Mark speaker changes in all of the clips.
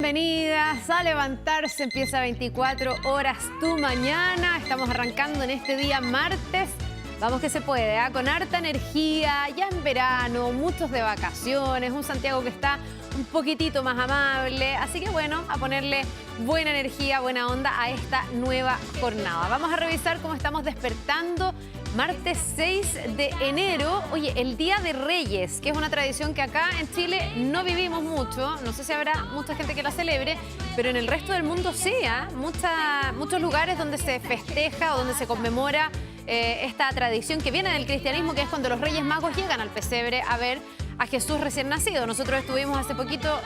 Speaker 1: bienvenidas a Levantarse. Empieza 24 horas tu mañana. Estamos arrancando en este día martes. Vamos que se puede, ¿eh? Con harta energía, ya en verano, muchos de vacaciones, un Santiago que está un poquitito más amable. Así que bueno, a ponerle buena energía, buena onda a esta nueva jornada. Vamos a revisar cómo estamos despertando. Martes 6 de enero, oye, el Día de Reyes, que es una tradición que acá en Chile no vivimos mucho. No sé si habrá mucha gente que la celebre, pero en el resto del mundo sí, ¿eh? Muchos lugares donde se festeja o donde se conmemora esta tradición que viene del cristianismo, que es cuando los Reyes Magos llegan al pesebre a ver a Jesús recién nacido. Nosotros estuvimos hace poquito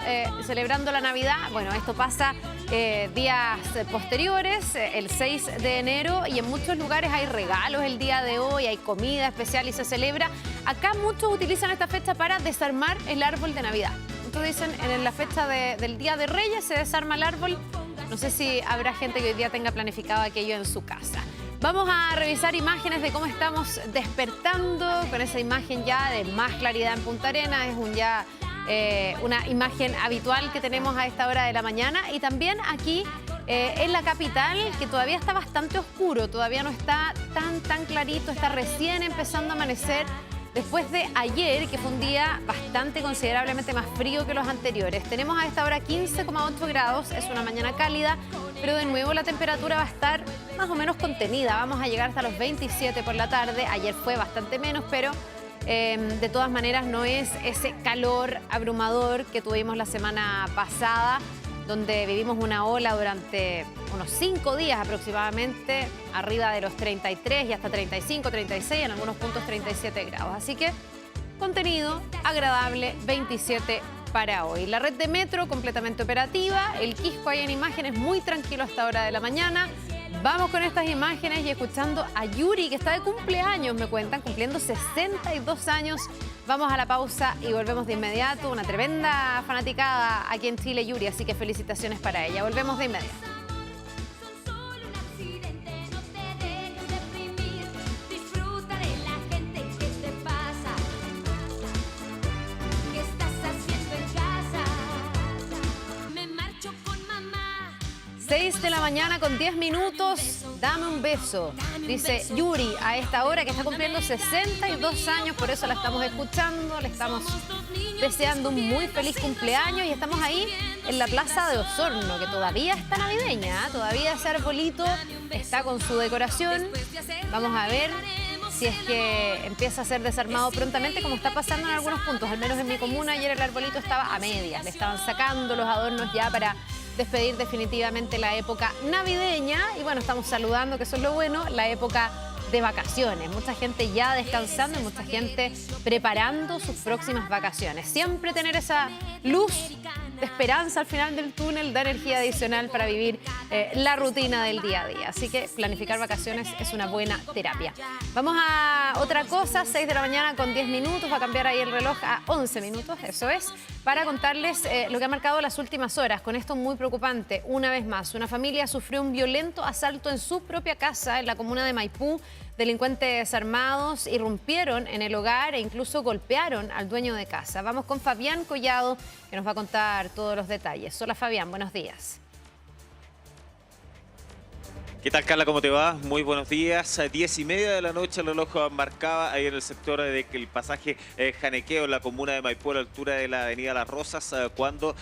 Speaker 1: celebrando la Navidad. Bueno, esto pasa días posteriores, el 6 de enero, y en muchos lugares hay regalos el día de hoy, hay comida especial y se celebra. Acá muchos utilizan esta fecha para desarmar el árbol de Navidad. Muchos dicen, en la fecha del Día de Reyes se desarma el árbol. No sé si habrá gente que hoy día tenga planificado aquello en su casa. Vamos a revisar imágenes de cómo estamos despertando con esa imagen ya de más claridad en Punta Arenas. Es una imagen habitual que tenemos a esta hora de la mañana. Y también aquí en la capital, que todavía está bastante oscuro, todavía no está tan clarito, está recién empezando a amanecer. Después de ayer, que fue un día bastante considerablemente más frío que los anteriores. Tenemos a esta hora 15,8 grados, es una mañana cálida, pero de nuevo la temperatura va a estar más o menos contenida. Vamos a llegar hasta los 27 por la tarde. Ayer fue bastante menos, pero de todas maneras no es ese calor abrumador que tuvimos la semana pasada, donde vivimos una ola durante unos 5 días aproximadamente, arriba de los 33 y hasta 35, 36, en algunos puntos 37 grados. Así que contenido agradable, 27 para hoy. La red de metro completamente operativa, el Quisco ahí en imágenes muy tranquilo hasta hora de la mañana. Vamos con estas imágenes y escuchando a Yuri, que está de cumpleaños, me cuentan, cumpliendo 62 años. Vamos a la pausa y volvemos de inmediato. Una tremenda fanaticada aquí en Chile, Yuri, así que felicitaciones para ella. Volvemos de inmediato.
Speaker 2: Disfruta de la gente que te pasa. ¿Qué estás haciendo en casa? Me marcho con mamá.
Speaker 1: 6 de la mañana con 10 minutos. Dame un beso, dice Yuri a esta hora, que está cumpliendo 62 años, por eso la estamos escuchando, le estamos deseando un muy feliz cumpleaños y estamos ahí en la Plaza de Osorno, que todavía está navideña, ¿eh? Todavía ese arbolito está con su decoración. Vamos a ver si es que empieza a ser desarmado prontamente, como está pasando en algunos puntos. Al menos en mi comuna ayer el arbolito estaba a medias, le estaban sacando los adornos ya para despedir definitivamente la época navideña. Y bueno, estamos saludando, que eso es lo bueno, la época de vacaciones. Mucha gente ya descansando y mucha gente preparando sus próximas vacaciones. Siempre tener esa luz de esperanza al final del túnel da energía adicional para vivir la rutina del día a día. Así que planificar vacaciones es una buena terapia. Vamos a otra cosa, 6 de la mañana con 10 minutos, va a cambiar ahí el reloj a 11 minutos, eso es, para contarles lo que ha marcado las últimas horas. Con esto muy preocupante, una vez más, una familia sufrió un violento asalto en su propia casa en la comuna de Maipú. Delincuentes armados irrumpieron en el hogar e incluso golpearon al dueño de casa. Vamos con Fabián Collado, que nos va a contar todos los detalles. Hola Fabián, buenos días.
Speaker 3: ¿Qué tal, Carla? ¿Cómo te va? Muy buenos días. 10:30 de la noche el reloj marcaba ahí en el sector del pasaje Janequeo, en la comuna de Maipú, a la altura de la avenida Las Rosas, cuando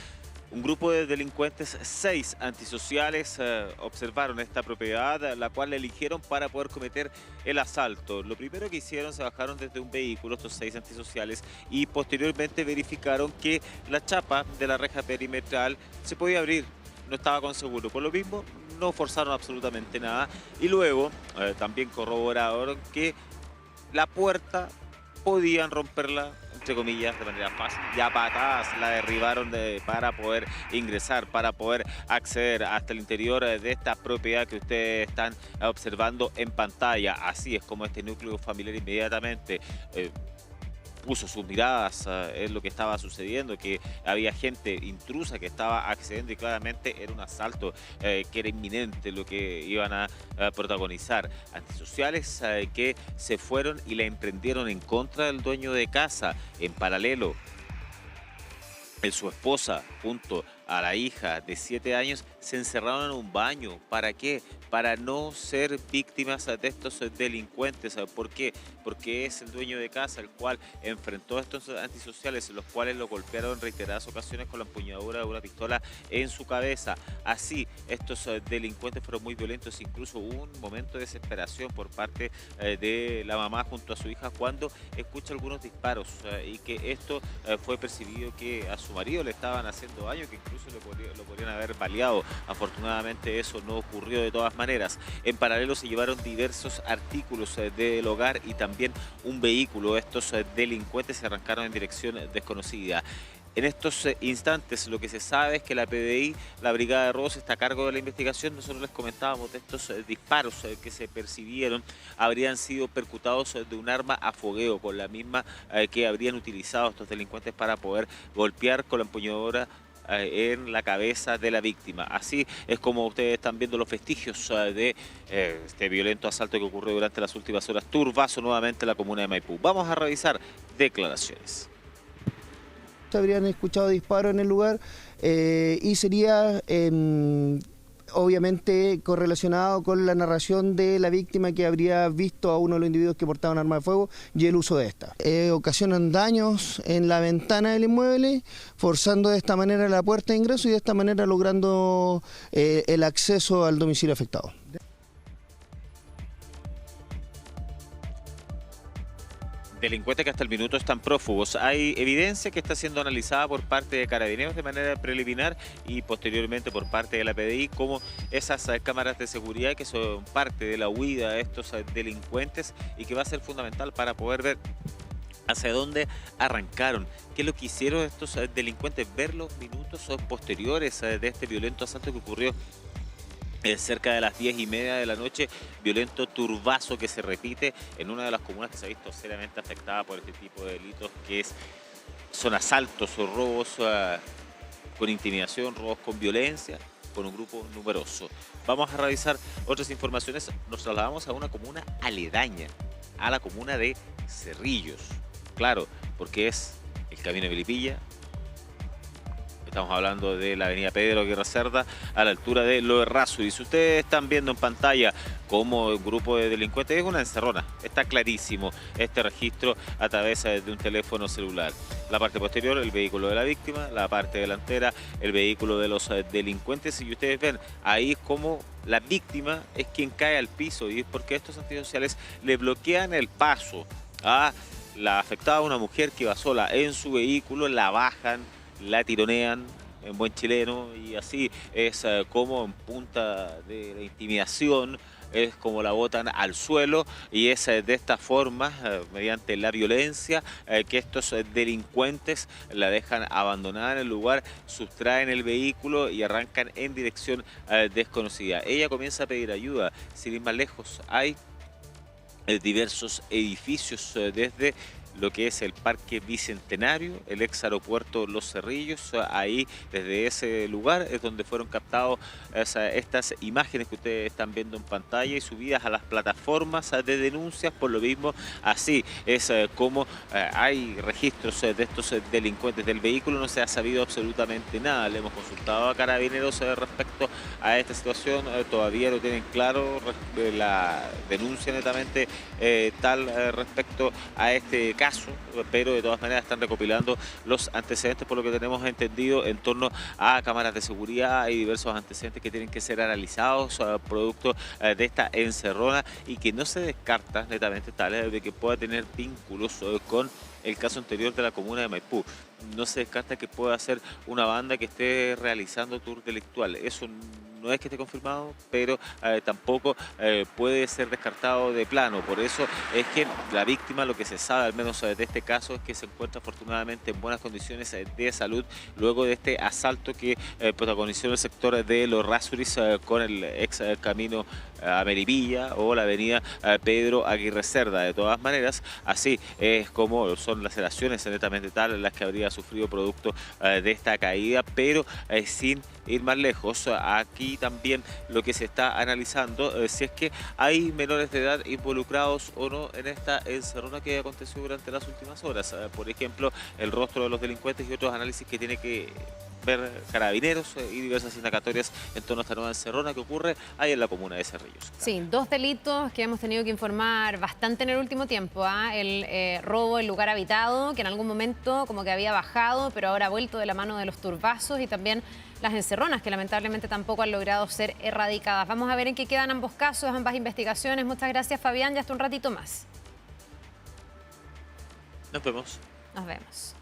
Speaker 3: un grupo de delincuentes, 6 antisociales, observaron esta propiedad, la cual eligieron para poder cometer el asalto. Lo primero que hicieron, se bajaron desde un vehículo, estos 6 antisociales, y posteriormente verificaron que la chapa de la reja perimetral se podía abrir, no estaba con seguro. Por lo mismo, no forzaron absolutamente nada. Y luego, también corroboraron que la puerta podían romperla, entre comillas, de manera fácil. Ya a patadas la derribaron para poder ingresar, para poder acceder hasta el interior de esta propiedad que ustedes están observando en pantalla. Así es como este núcleo familiar inmediatamente puso sus miradas en lo que estaba sucediendo, que había gente intrusa que estaba accediendo y claramente era un asalto que era inminente lo que iban a protagonizar. Antisociales que se fueron y la emprendieron en contra del dueño de casa. En paralelo, su esposa junto a la hija de 7 años, se encerraron en un baño. ¿Para qué? Para no ser víctimas de estos delincuentes. ¿Por qué? Porque es el dueño de casa el cual enfrentó a estos antisociales, los cuales lo golpearon en reiteradas ocasiones con la empuñadura de una pistola en su cabeza. Así, estos delincuentes fueron muy violentos, incluso hubo un momento de desesperación por parte de la mamá junto a su hija cuando escucha algunos disparos y que esto fue percibido que a su marido le estaban haciendo daño, que incluso lo podrían haber baleado. Afortunadamente eso no ocurrió de todas maneras. En paralelo se llevaron diversos artículos del hogar y también un vehículo. Estos delincuentes se arrancaron en dirección desconocida. En estos instantes lo que se sabe es que la PDI, la Brigada de Robos, está a cargo de la investigación. Nosotros les comentábamos de estos disparos que se percibieron, habrían sido percutados de un arma a fogueo, con la misma que habrían utilizado estos delincuentes para poder golpear con la empuñadura en la cabeza de la víctima. Así es como ustedes están viendo los vestigios de este violento asalto que ocurrió durante las últimas horas. Turbazo nuevamente en la comuna de Maipú. Vamos a revisar declaraciones.
Speaker 4: Habrían escuchado disparos en el lugar y sería obviamente correlacionado con la narración de la víctima, que habría visto a uno de los individuos que portaban arma de fuego y el uso de esta. Ocasionan daños en la ventana del inmueble, forzando de esta manera la puerta de ingreso y de esta manera logrando el acceso al domicilio afectado.
Speaker 3: Delincuentes que hasta el minuto están prófugos. Hay evidencia que está siendo analizada por parte de Carabineros de manera preliminar y posteriormente por parte de la PDI, como esas cámaras de seguridad que son parte de la huida de estos delincuentes y que va a ser fundamental para poder ver hacia dónde arrancaron, qué es lo que hicieron estos delincuentes, ver los minutos posteriores de este violento asalto que ocurrió cerca de las 10:30 de la noche, violento turbazo que se repite en una de las comunas que se ha visto seriamente afectada por este tipo de delitos, que son asaltos o robos con intimidación, robos con violencia, con un grupo numeroso. Vamos a revisar otras informaciones. Nos trasladamos a una comuna aledaña, a la comuna de Cerrillos. Claro, porque es el camino de Melipilla. Estamos hablando de la avenida Pedro Aguirre Cerda, a la altura de Lo Errázuriz. Y si ustedes están viendo en pantalla cómo un grupo de delincuentes, es una encerrona, está clarísimo este registro a través de un teléfono celular. La parte posterior, el vehículo de la víctima; la parte delantera, el vehículo de los delincuentes. Y ustedes ven ahí como la víctima es quien cae al piso, y es porque estos antisociales le bloquean el paso a la afectada, una mujer que iba sola en su vehículo, la bajan, la tironean en buen chileno, y así es como en punta de la intimidación es como la botan al suelo, y es de esta forma, mediante la violencia, que estos delincuentes la dejan abandonada en el lugar, sustraen el vehículo y arrancan en dirección desconocida. Ella comienza a pedir ayuda. Sin ir más lejos, hay diversos edificios desde lo que es el Parque Bicentenario, el ex aeropuerto Los Cerrillos. Ahí, desde ese lugar, es donde fueron captados estas imágenes que ustedes están viendo en pantalla y subidas a las plataformas de denuncias. Por lo mismo, así es como hay registros de estos delincuentes. Del vehículo no se ha sabido absolutamente nada. Le hemos consultado a Carabineros respecto a esta situación. Todavía no tienen claro la denuncia netamente tal respecto a este caso, pero de todas maneras están recopilando los antecedentes, por lo que tenemos entendido, en torno a cámaras de seguridad. Hay diversos antecedentes que tienen que ser analizados producto de esta encerrona, y que no se descarta netamente tal de que pueda tener vínculos con el caso anterior de la comuna de Maipú. No se descarta que pueda ser una banda que esté realizando tour delictual. Eso no es que esté confirmado, pero tampoco puede ser descartado de plano. Por eso es que la víctima, lo que se sabe al menos de este caso, es que se encuentra afortunadamente en buenas condiciones de salud luego de este asalto que protagonizó en el sector de Lo Errázuriz con el ex camino a Melipilla o la avenida Pedro Aguirre Cerda. De todas maneras, así es como son las laceraciones netamente tal las que habría sufrido producto de esta caída, pero sin ir más lejos, aquí también lo que se está analizando si es que hay menores de edad involucrados o no en esta encerrona que aconteció durante las últimas horas. Por ejemplo, el rostro de los delincuentes y otros análisis que tiene que ver carabineros y diversas indagatorias en torno a esta nueva encerrona que ocurre ahí en la comuna de Cerrillos.
Speaker 1: Sí, 2 delitos que hemos tenido que informar bastante en el último tiempo. El robo en lugar habitado, que en algún momento como que había bajado, pero ahora ha vuelto de la mano de los turbazos, y también las encerronas, que lamentablemente tampoco han logrado ser erradicadas. Vamos a ver en qué quedan ambos casos, ambas investigaciones. Muchas gracias, Fabián, y hasta un ratito más.
Speaker 3: Nos vemos.
Speaker 1: Nos vemos.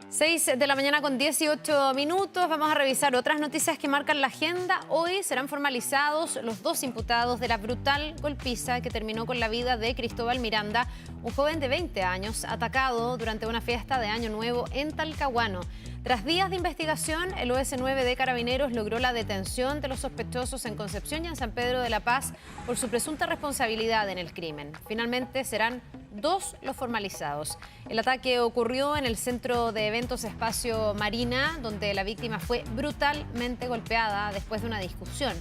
Speaker 1: 6 de la mañana con 18 minutos. Vamos a revisar otras noticias que marcan la agenda. Hoy serán formalizados los 2 imputados de la brutal golpiza que terminó con la vida de Cristóbal Miranda, un joven de 20 años atacado durante una fiesta de Año Nuevo en Talcahuano. Tras días de investigación, el OS9 de Carabineros logró la detención de los sospechosos en Concepción y en San Pedro de la Paz por su presunta responsabilidad en el crimen. Finalmente serán 2 los formalizados. El ataque ocurrió en el centro de eventos Espacio Marina, donde la víctima fue brutalmente golpeada después de una discusión.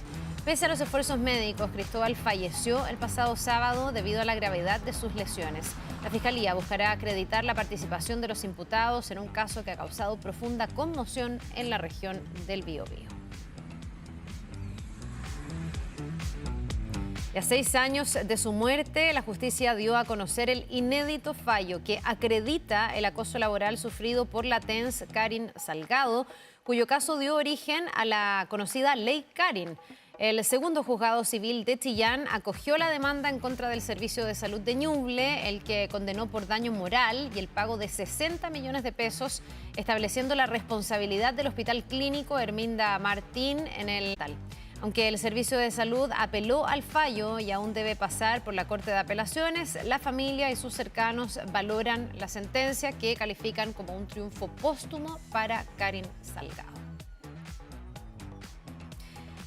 Speaker 1: Pese a los esfuerzos médicos, Cristóbal falleció el pasado sábado debido a la gravedad de sus lesiones. La Fiscalía buscará acreditar la participación de los imputados en un caso que ha causado profunda conmoción en la región del Biobío. Y a 6 años de su muerte, la justicia dio a conocer el inédito fallo que acredita el acoso laboral sufrido por la TENS Karin Salgado, cuyo caso dio origen a la conocida Ley Karin. El segundo juzgado civil de Chillán acogió la demanda en contra del Servicio de Salud de Ñuble, el que condenó por daño moral y el pago de 60 millones de pesos, estableciendo la responsabilidad del Hospital Clínico Herminda Martín en el tal. Aunque el Servicio de Salud apeló al fallo y aún debe pasar por la Corte de Apelaciones, la familia y sus cercanos valoran la sentencia, que califican como un triunfo póstumo para Karin Salgado.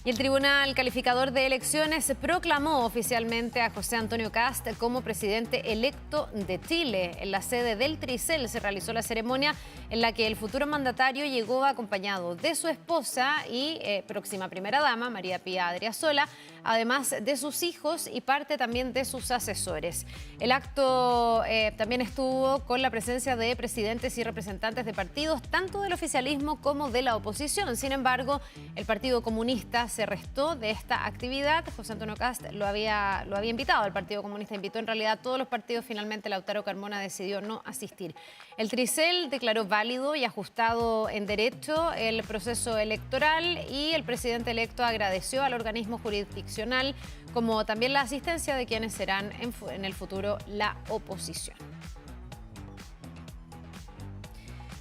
Speaker 1: Y el Tribunal Calificador de Elecciones proclamó oficialmente a José Antonio Kast como presidente electo de Chile. En la sede del Tricel se realizó la ceremonia en la que el futuro mandatario llegó acompañado de su esposa y próxima primera dama, María Pía Adriasola, además de sus hijos y parte también de sus asesores. El acto también estuvo con la presencia de presidentes y representantes de partidos, tanto del oficialismo como de la oposición. Sin embargo, el Partido Comunista se restó de esta actividad. José Antonio Kast lo había invitado, el Partido Comunista invitó en realidad a todos los partidos. Finalmente Lautaro Carmona decidió no asistir. El Tricel declaró válido y ajustado en derecho el proceso electoral, y el presidente electo agradeció al organismo jurisdiccional, como también la asistencia de quienes serán en el futuro la oposición.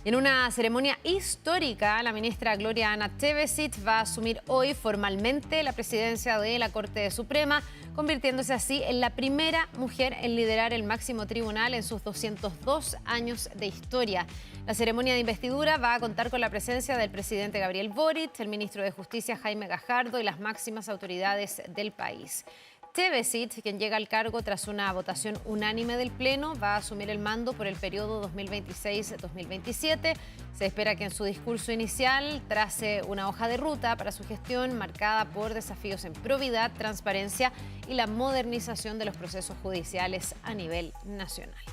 Speaker 1: En una ceremonia histórica, la ministra Gloria Ana Tevesit va a asumir hoy formalmente la presidencia de la Corte Suprema, convirtiéndose así en la primera mujer en liderar el máximo tribunal en sus 202 años de historia. La ceremonia de investidura va a contar con la presencia del presidente Gabriel Boric, el ministro de Justicia Jaime Gajardo y las máximas autoridades del país. Tevesit, quien llega al cargo tras una votación unánime del Pleno, va a asumir el mando por el periodo 2026-2027. Se espera que en su discurso inicial trace una hoja de ruta para su gestión marcada por desafíos en probidad, transparencia y la modernización de los procesos judiciales a nivel nacional.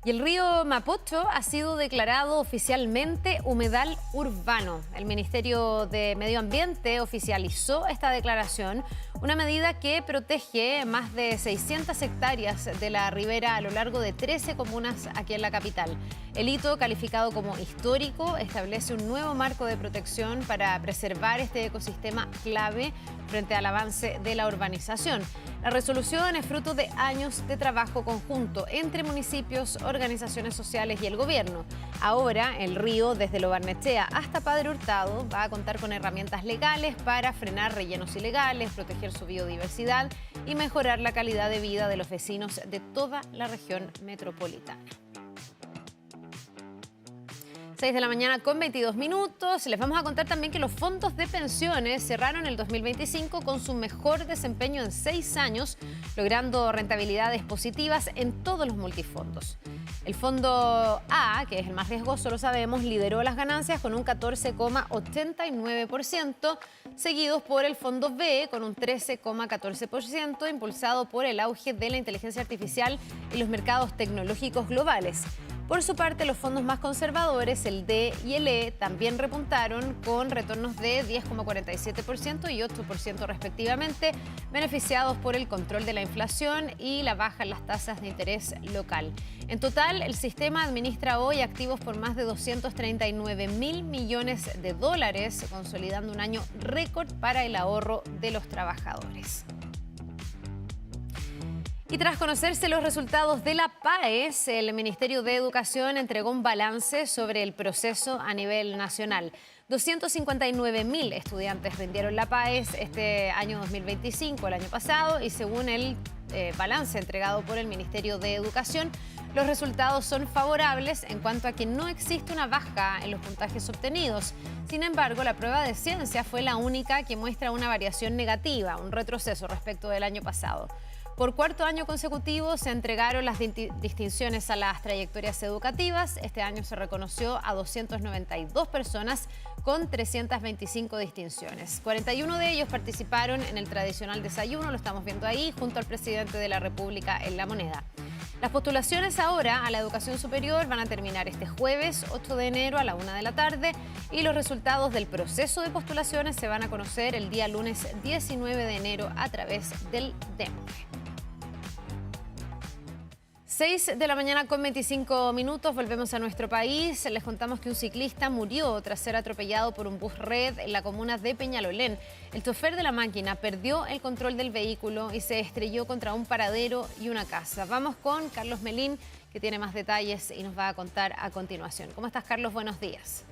Speaker 1: Y el río Mapocho ha sido declarado oficialmente humedal urbano. El Ministerio de Medio Ambiente oficializó esta declaración, una medida que protege más de 600 hectáreas de la ribera a lo largo de 13 comunas aquí en la capital. El hito, calificado como histórico, establece un nuevo marco de protección para preservar este ecosistema clave frente al avance de la urbanización. La resolución es fruto de años de trabajo conjunto entre municipios, organizaciones sociales y el gobierno. Ahora, el río, desde Lo Barnechea hasta Padre Hurtado, va a contar con herramientas legales para frenar rellenos ilegales, proteger su biodiversidad y mejorar la calidad de vida de los vecinos de toda la región metropolitana. 6 de la mañana con 22 minutos. Les vamos a contar también que los fondos de pensiones cerraron el 2025 con su mejor desempeño en 6 años, logrando rentabilidades positivas en todos los multifondos. El fondo A, que es el más riesgoso, lo sabemos, lideró las ganancias con un 14,89%, seguidos por el fondo B con un 13,14%, impulsado por el auge de la inteligencia artificial y los mercados tecnológicos globales. Por su parte, los fondos más conservadores, el D y el E, también repuntaron con retornos de 10,47% y 8% respectivamente, beneficiados por el control de la inflación y la baja en las tasas de interés local. En total, el sistema administra hoy activos por más de 239.000 millones de dólares, consolidando un año récord para el ahorro de los trabajadores. Y tras conocerse los resultados de la PAES, el Ministerio de Educación entregó un balance sobre el proceso a nivel nacional. 259.000 estudiantes rindieron la PAES este año 2025, el año pasado, y según el balance entregado por el Ministerio de Educación, los resultados son favorables en cuanto a que no existe una baja en los puntajes obtenidos. Sin embargo, la prueba de ciencia fue la única que muestra una variación negativa, un retroceso respecto del año pasado. Por cuarto año consecutivo se entregaron las distinciones a las trayectorias educativas. Este año se reconoció a 292 personas con 325 distinciones. 41 de ellos participaron en el tradicional desayuno, lo estamos viendo ahí, junto al presidente de la República en La Moneda. Las postulaciones ahora a la educación superior van a terminar este jueves 8 de enero a la 1 de la tarde y los resultados del proceso de postulaciones se van a conocer el día lunes 19 de enero a través del DEMPE. 6 de la mañana con 25 minutos, volvemos a nuestro país. Les contamos que un ciclista murió tras ser atropellado por un bus red en la comuna de Peñalolén. El chofer de la máquina perdió el control del vehículo y se estrelló contra un paradero y una casa. Vamos con Carlos Melín, que tiene más detalles y nos va a contar a continuación. ¿Cómo estás, Carlos? Buenos días.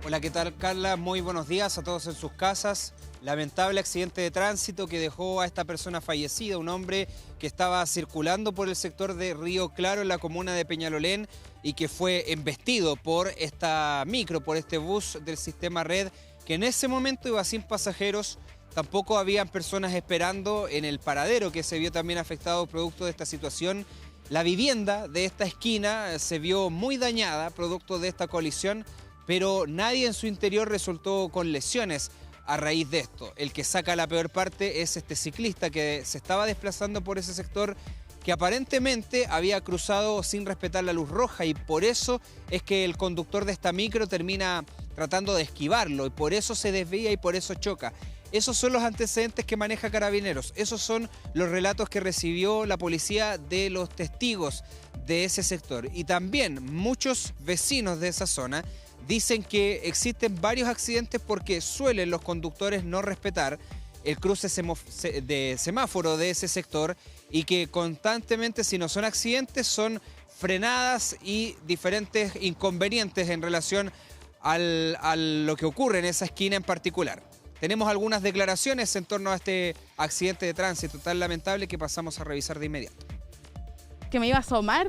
Speaker 5: Hola, ¿qué tal, Carla? Muy buenos días a todos en sus casas. Lamentable accidente de tránsito que dejó a esta persona fallecida, un hombre que estaba circulando por el sector de Río Claro en la comuna de Peñalolén y que fue embestido por esta micro, por este bus del sistema Red, que en ese momento iba sin pasajeros. Tampoco habían personas esperando en el paradero, que se vio también afectado producto de esta situación. La vivienda de esta esquina se vio muy dañada producto de esta colisión, pero nadie en su interior resultó con lesiones a raíz de esto. El que saca la peor parte es este ciclista que se estaba desplazando por ese sector, que aparentemente había cruzado sin respetar la luz roja, y por eso es que el conductor de esta micro termina tratando de esquivarlo y por eso se desvía y por eso choca. Esos son los antecedentes que maneja Carabineros, esos son los relatos que recibió la policía de los testigos de ese sector, y también muchos vecinos de esa zona dicen que existen varios accidentes porque suelen los conductores no respetar el cruce de semáforo de ese sector, y que constantemente, si no son accidentes, son frenadas y diferentes inconvenientes en relación a lo que ocurre en esa esquina en particular. Tenemos algunas declaraciones en torno a este accidente de tránsito tan lamentable que pasamos a revisar de inmediato.
Speaker 6: Que me iba a asomar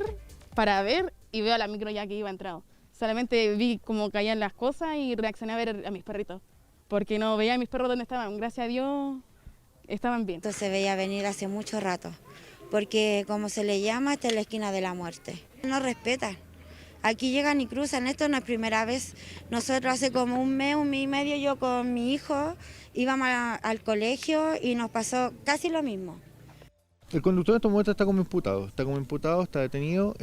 Speaker 6: para ver y veo a la micro ya que iba entrado. Solamente vi cómo caían las cosas y reaccioné a ver a mis perritos, porque no veía a mis perros donde estaban. Gracias a Dios estaban bien.
Speaker 7: Esto se veía venir hace mucho rato, porque como se le llama, esta es la esquina de la muerte. No respetan. Aquí llegan y cruzan, esto no es primera vez. Nosotros hace como un mes y medio, yo con mi hijo íbamos al colegio y nos pasó casi lo mismo.
Speaker 8: El conductor en estos momentos está como imputado, está detenido,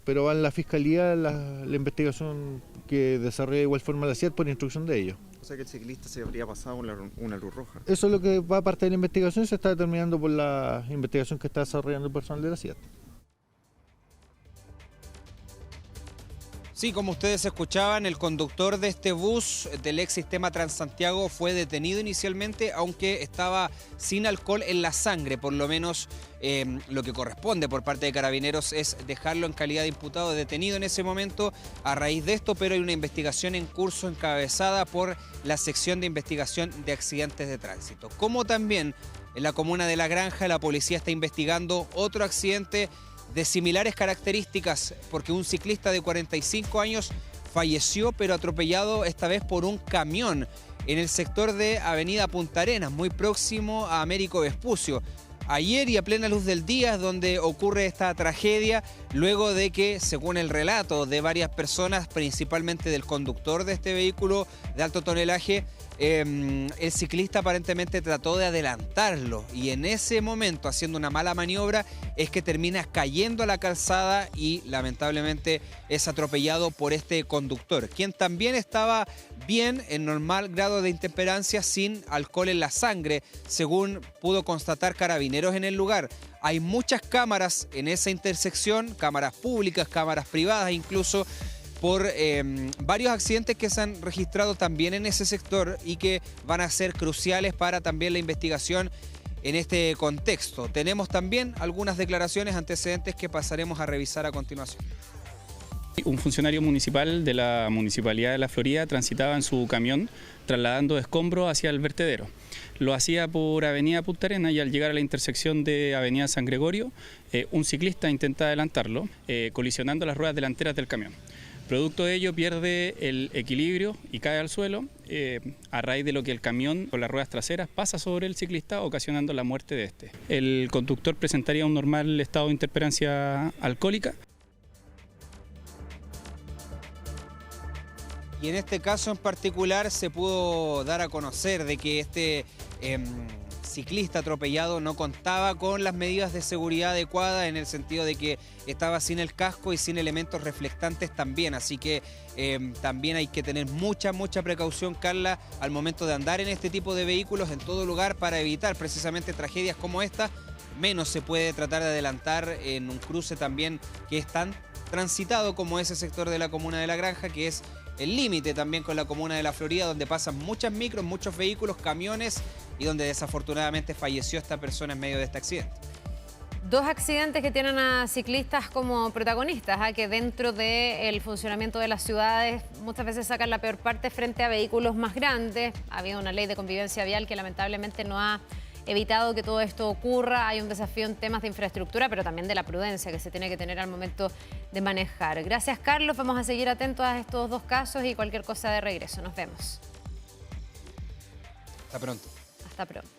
Speaker 8: pero va en la fiscalía la investigación que desarrolla de igual forma la CIAT por instrucción de ellos.
Speaker 9: O sea que el ciclista se habría pasado una luz roja.
Speaker 8: Eso es lo que va a parte de la investigación y se está determinando por la investigación que está desarrollando el personal de la CIAT.
Speaker 5: Sí, como ustedes escuchaban, el conductor de este bus del ex sistema Transantiago fue detenido inicialmente, aunque estaba sin alcohol en la sangre. Por lo menos lo que corresponde por parte de Carabineros es dejarlo en calidad de imputado, detenido en ese momento a raíz de esto, pero hay una investigación en curso encabezada por la sección de investigación de accidentes de tránsito. Como también en la comuna de La Granja, la policía está investigando otro accidente de similares características, porque un ciclista de 45 años falleció, pero atropellado esta vez por un camión en el sector de Avenida Punta Arenas, muy próximo a Américo Vespucio. ayer y a plena luz del día es donde ocurre esta tragedia, luego de que, según el relato de varias personas, principalmente del conductor de este vehículo de alto tonelaje, el ciclista aparentemente trató de adelantarlo y en ese momento, haciendo una mala maniobra, es que termina cayendo a la calzada y lamentablemente es atropellado por este conductor, quien también estaba bien, en normal grado de intemperancia, sin alcohol en la sangre, según pudo constatar Carabineros en el lugar. Hay muchas cámaras en esa intersección, cámaras públicas, cámaras privadas incluso, por varios accidentes que se han registrado también en ese sector y que van a ser cruciales para también la investigación en este contexto. Tenemos también algunas declaraciones antecedentes que pasaremos a revisar a continuación.
Speaker 10: Un funcionario municipal de la Municipalidad de La Florida transitaba en su camión trasladando escombros hacia el vertedero. Lo hacía por Avenida Punta Arenas y al llegar a la intersección de Avenida San Gregorio, un ciclista intenta adelantarlo, colisionando las ruedas delanteras del camión. Producto de ello pierde el equilibrio y cae al suelo, a raíz de lo que el camión con las ruedas traseras pasa sobre el ciclista, ocasionando la muerte de este. El conductor presentaría un normal estado de intemperancia alcohólica.
Speaker 5: Y en este caso en particular se pudo dar a conocer de que este ciclista atropellado no contaba con las medidas de seguridad adecuadas, en el sentido de que estaba sin el casco y sin elementos reflectantes también, así que también hay que tener mucha precaución, Carla, al momento de andar en este tipo de vehículos en todo lugar para evitar precisamente tragedias como esta. Menos se puede tratar de adelantar en un cruce también que es tan transitado como ese sector de la comuna de La Granja, que es el límite también con la comuna de La Florida, donde pasan muchas micros, muchos vehículos, camiones y donde desafortunadamente falleció esta persona en medio de este accidente.
Speaker 1: Dos accidentes que tienen a ciclistas como protagonistas, que dentro del funcionamiento de las ciudades muchas veces sacan la peor parte frente a vehículos más grandes. Ha habido una ley de convivencia vial que lamentablemente no ha evitado que todo esto ocurra. Hay un desafío en temas de infraestructura, pero también de la prudencia que se tiene que tener al momento de manejar. Gracias, Carlos. Vamos a seguir atentos a estos dos casos y cualquier cosa de regreso. Nos vemos.
Speaker 5: Hasta pronto.
Speaker 1: Hasta pronto.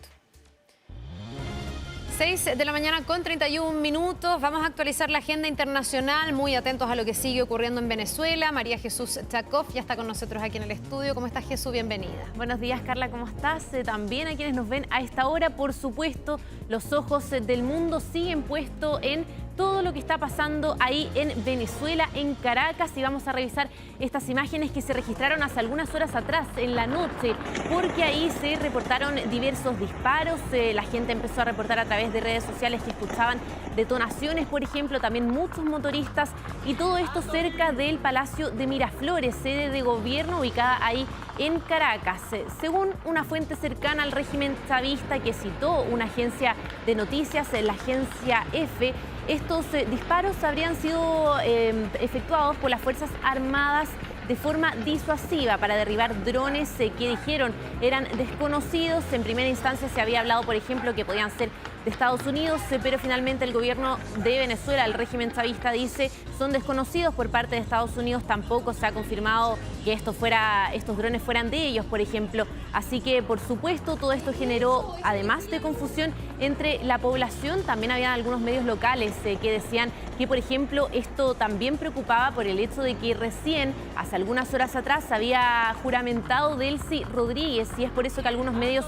Speaker 1: 6 de la mañana con 31 minutos. Vamos a actualizar la agenda internacional, muy atentos a lo que sigue ocurriendo en Venezuela. María Jesús Chakov ya está con nosotros aquí en el estudio. ¿Cómo estás, Jesús? Bienvenida.
Speaker 11: Buenos días, Carla, ¿cómo estás? También a quienes nos ven a esta hora, por supuesto, los ojos del mundo siguen puestos en todo lo que está pasando ahí en Venezuela, en Caracas, y vamos a revisar estas imágenes que se registraron hace algunas horas atrás, en la noche, porque ahí se reportaron diversos disparos. La gente empezó a reportar a través de redes sociales que escuchaban detonaciones, por ejemplo, también muchos motoristas, y todo esto cerca del Palacio de Miraflores, sede de gobierno ubicada ahí en Caracas. Según una fuente cercana al régimen chavista que citó una agencia de noticias, la agencia EFE, estos disparos habrían sido efectuados por las Fuerzas Armadas de forma disuasiva para derribar drones que dijeron eran desconocidos. En primera instancia se había hablado, por ejemplo, que podían ser de Estados Unidos, pero finalmente el gobierno de Venezuela, el régimen chavista, dice son desconocidos por parte de Estados Unidos. Tampoco se ha confirmado que estos drones fueran de ellos, por ejemplo. Así que, por supuesto, todo esto generó, además de confusión entre la población, también había algunos medios locales que decían que, por ejemplo, esto también preocupaba por el hecho de que recién, hace algunas horas atrás, había juramentado Delcy Rodríguez, y es por eso que algunos medios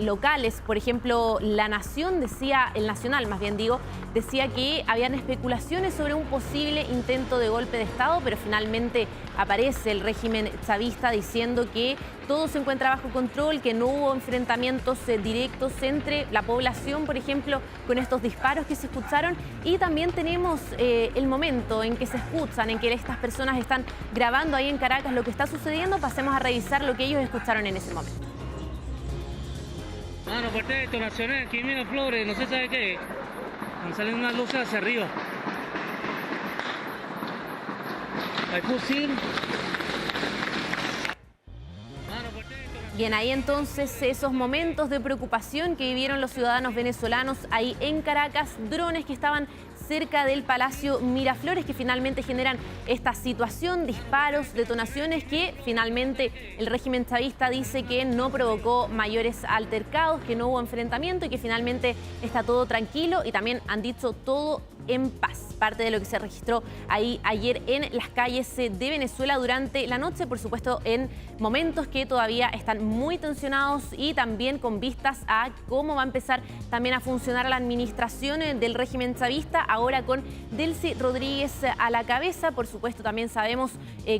Speaker 11: locales, por ejemplo, La Nación decía, el Nacional más bien digo, decía que habían especulaciones sobre un posible intento de golpe de Estado, pero finalmente aparece el régimen chavista diciendo que todo se encuentra bajo control, que no hubo enfrentamientos directos entre la población, por ejemplo, con estos disparos que se escucharon. Y también tenemos el momento en que se escuchan, en que estas personas están grabando ahí en Caracas lo que está sucediendo. Pasemos a revisar lo que ellos escucharon en ese momento.
Speaker 12: Mano, fuerte detonaciones aquí en Miraflores, no se sabe qué. Están saliendo unas luces hacia arriba. Hay fusil.
Speaker 11: Bien, ahí entonces esos momentos de preocupación que vivieron los ciudadanos venezolanos ahí en Caracas, drones que estaban cerca del Palacio Miraflores, que finalmente generan esta situación, disparos, detonaciones, que finalmente el régimen chavista dice que no provocó mayores altercados, que no hubo enfrentamiento y que finalmente está todo tranquilo, y también han dicho todo en paz. Parte de lo que se registró ahí ayer en las calles de Venezuela durante la noche, por supuesto en momentos que todavía están muy tensionados y también con vistas a cómo va a empezar también a funcionar la administración del régimen chavista, ahora con Delcy Rodríguez a la cabeza. Por supuesto también sabemos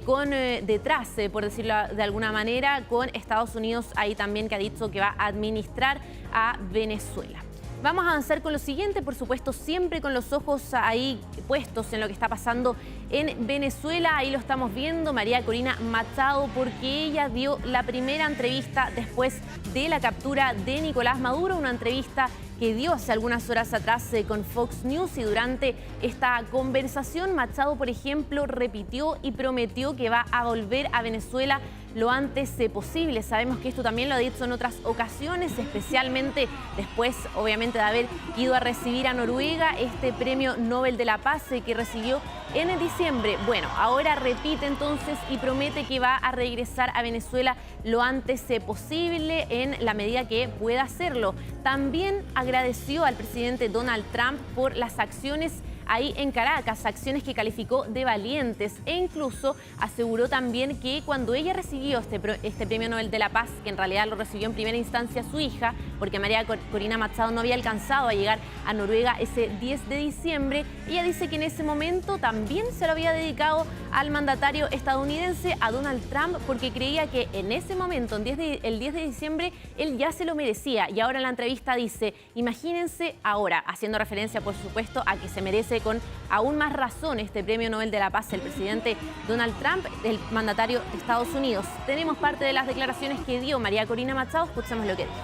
Speaker 11: con detrás, por decirlo de alguna manera, con Estados Unidos ahí también, que ha dicho que va a administrar a Venezuela. Vamos a avanzar con lo siguiente, por supuesto, siempre con los ojos ahí puestos en lo que está pasando en Venezuela. Ahí lo estamos viendo, María Corina Machado, porque ella dio la primera entrevista después de la captura de Nicolás Maduro, una entrevista que dio hace algunas horas atrás con Fox News, y durante esta conversación Machado, por ejemplo, repitió y prometió que va a volver a Venezuela lo antes posible. Sabemos que esto también lo ha dicho en otras ocasiones, especialmente después, obviamente, de haber ido a recibir a Noruega este Premio Nobel de la Paz que recibió en diciembre. Bueno, ahora repite entonces y promete que va a regresar a Venezuela lo antes posible en la medida que pueda hacerlo. También agradeció al presidente Donald Trump por las acciones ahí en Caracas, acciones que calificó de valientes, e incluso aseguró también que cuando ella recibió este Premio Nobel de la Paz, que en realidad lo recibió en primera instancia su hija, porque María Corina Machado no había alcanzado a llegar a Noruega ese 10 de diciembre, ella dice que en ese momento también se lo había dedicado al mandatario estadounidense, a Donald Trump, porque creía que en ese momento, el 10 de diciembre, él ya se lo merecía. Y ahora en la entrevista dice, imagínense ahora, haciendo referencia por supuesto a que se merece con aún más razón este Premio Nobel de la Paz el presidente Donald Trump, el mandatario de Estados Unidos. Tenemos parte de las declaraciones que dio María Corina Machado, escuchemos lo que dijo.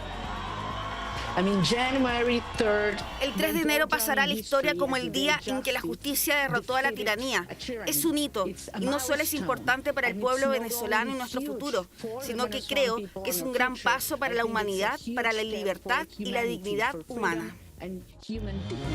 Speaker 13: El 3 de enero pasará a la historia como el día en que la justicia derrotó a la tiranía. Es un hito, y no solo es importante para el pueblo venezolano y nuestro futuro, sino que creo que es un gran paso para la humanidad, para la libertad y la dignidad humana.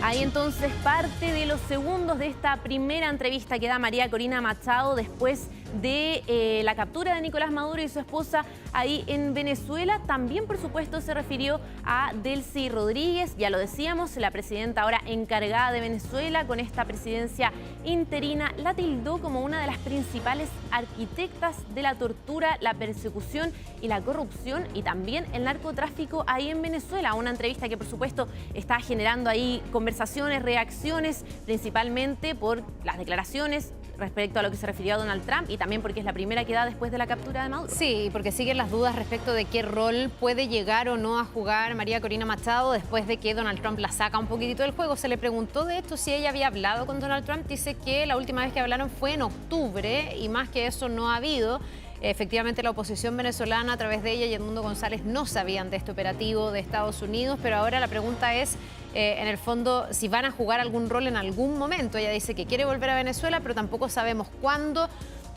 Speaker 11: Ahí entonces parte de los segundos de esta primera entrevista que da María Corina Machado después de la captura de Nicolás Maduro y su esposa ahí en Venezuela. También, por supuesto, se refirió a Delcy Rodríguez, ya lo decíamos, la presidenta ahora encargada de Venezuela con esta presidencia interina. La tildó como una de las principales arquitectas de la tortura, la persecución y la corrupción, y también el narcotráfico ahí en Venezuela. Una entrevista que, por supuesto, está generando ahí conversaciones, reacciones, principalmente por las declaraciones respecto a lo que se refirió a Donald Trump, y también porque es la primera que da después de la captura de Maduro.
Speaker 1: Sí, porque siguen las dudas respecto de qué rol puede llegar o no a jugar María Corina Machado después de que Donald Trump la saca un poquitito del juego. Se le preguntó de esto si ella había hablado con Donald Trump. Dice que la última vez que hablaron fue en octubre y más que eso no ha habido. Efectivamente, la oposición venezolana a través de ella y Edmundo González no sabían de este operativo de Estados Unidos, pero ahora la pregunta es, en el fondo, si van a jugar algún rol en algún momento. Ella dice que quiere volver a Venezuela, pero tampoco sabemos cuándo.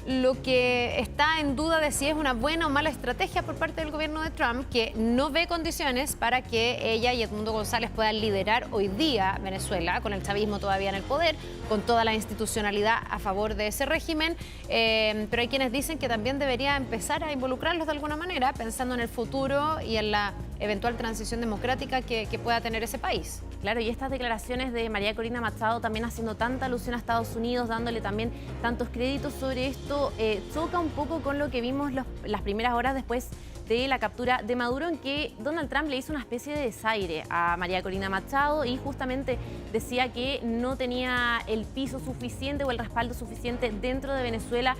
Speaker 1: Lo que está en duda de si es una buena o mala estrategia por parte del gobierno de Trump, que no ve condiciones para que ella y Edmundo González puedan liderar hoy día Venezuela, con el chavismo todavía en el poder, con toda la institucionalidad a favor de ese régimen. Pero hay quienes dicen que también debería empezar a involucrarlos de alguna manera, pensando en el futuro y en la eventual transición democrática que pueda tener ese país.
Speaker 11: Claro, y estas declaraciones de María Corina Machado también haciendo tanta alusión a Estados Unidos, dándole también tantos créditos sobre esto, choca un poco con lo que vimos las primeras horas después de la captura de Maduro, en que Donald Trump le hizo una especie de desaire a María Corina Machado y justamente decía que no tenía el piso suficiente o el respaldo suficiente dentro de Venezuela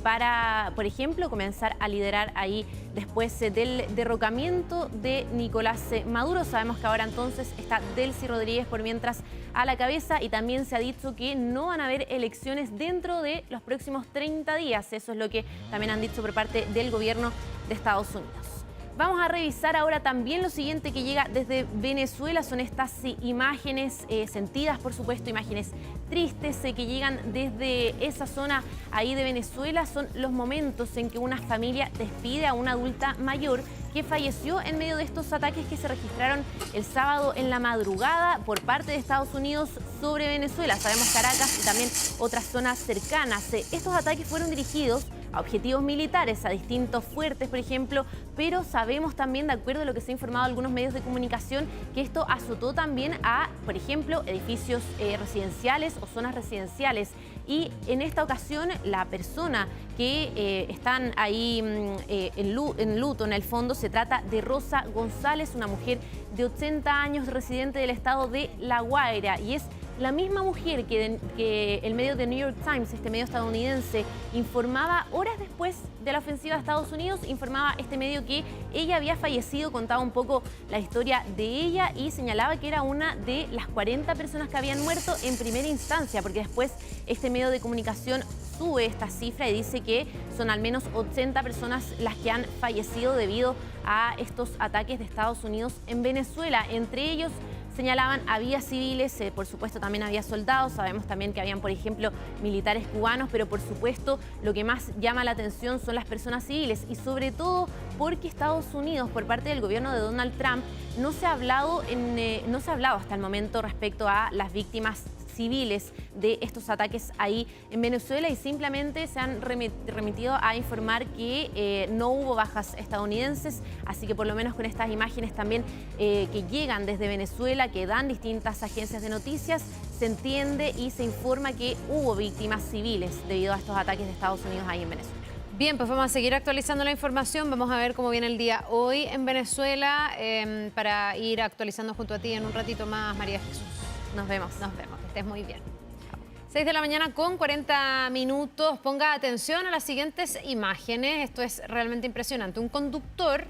Speaker 11: para, por ejemplo, comenzar a liderar ahí después del derrocamiento de Nicolás Maduro. Sabemos que ahora entonces está Delcy Rodríguez por mientras a la cabeza, y también se ha dicho que no van a haber elecciones dentro de los próximos 30 días. Eso es lo que también han dicho por parte del gobierno de Estados Unidos. Vamos a revisar ahora también lo siguiente que llega desde Venezuela. Son estas imágenes sentidas, por supuesto, imágenes tristes que llegan desde esa zona ahí de Venezuela. Son los momentos en que una familia despide a una adulta mayor que falleció en medio de estos ataques que se registraron el sábado en la madrugada por parte de Estados Unidos sobre Venezuela. Sabemos Caracas y también otras zonas cercanas. Estos ataques fueron dirigidos a objetivos militares, a distintos fuertes, por ejemplo, pero sabemos también, de acuerdo a lo que se ha informado algunos medios de comunicación, que esto azotó también a, por ejemplo, edificios residenciales o zonas residenciales. Y en esta ocasión, la persona que están ahí en luto, en el fondo, se trata de Rosa González, una mujer de 80 años, residente del estado de La Guaira, y es la misma mujer que el medio The New York Times, este medio estadounidense, informaba horas después de la ofensiva de Estados Unidos, informaba este medio que ella había fallecido, contaba un poco la historia de ella y señalaba que era una de las 40 personas que habían muerto en primera instancia, porque después este medio de comunicación sube esta cifra y dice que son al menos 80 personas las que han fallecido debido a estos ataques de Estados Unidos en Venezuela. Entre ellos, señalaban, había civiles, por supuesto también había soldados, sabemos también que habían, por ejemplo, militares cubanos, pero por supuesto lo que más llama la atención son las personas civiles y sobre todo porque Estados Unidos, por parte del gobierno de Donald Trump, no se ha hablado hasta el momento respecto a las víctimas civiles de estos ataques ahí en Venezuela y simplemente se han remitido a informar que no hubo bajas estadounidenses, así que por lo menos con estas imágenes también que llegan desde Venezuela, que dan distintas agencias de noticias, se entiende y se informa que hubo víctimas civiles debido a estos ataques de Estados Unidos ahí en Venezuela.
Speaker 1: Bien, pues vamos a seguir actualizando la información. Vamos a ver cómo viene el día hoy en Venezuela para ir actualizando junto a ti en un ratito más, María Jesús.
Speaker 11: Nos vemos.
Speaker 1: Que estés muy bien. 6 de la mañana con 40 minutos. Ponga atención a las siguientes imágenes. Esto es realmente impresionante. Un conductor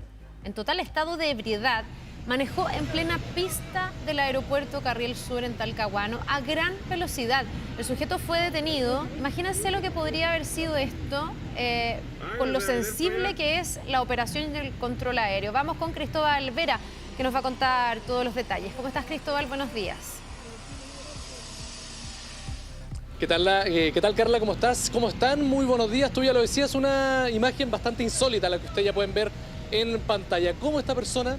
Speaker 1: en total estado de ebriedad manejó en plena pista del aeropuerto Carriel Sur en Talcahuano a gran velocidad. El sujeto fue detenido. Imagínense lo que podría haber sido esto con lo sensible que es la operación del control aéreo. Vamos con Cristóbal Vera, que nos va a contar todos los detalles. ¿Cómo estás, Cristóbal? Buenos días.
Speaker 14: ¿Qué tal, Carla? ¿Cómo estás? ¿Cómo están? Muy buenos días. Tú ya lo decías, una imagen bastante insólita la que ustedes ya pueden ver en pantalla. Cómo esta persona,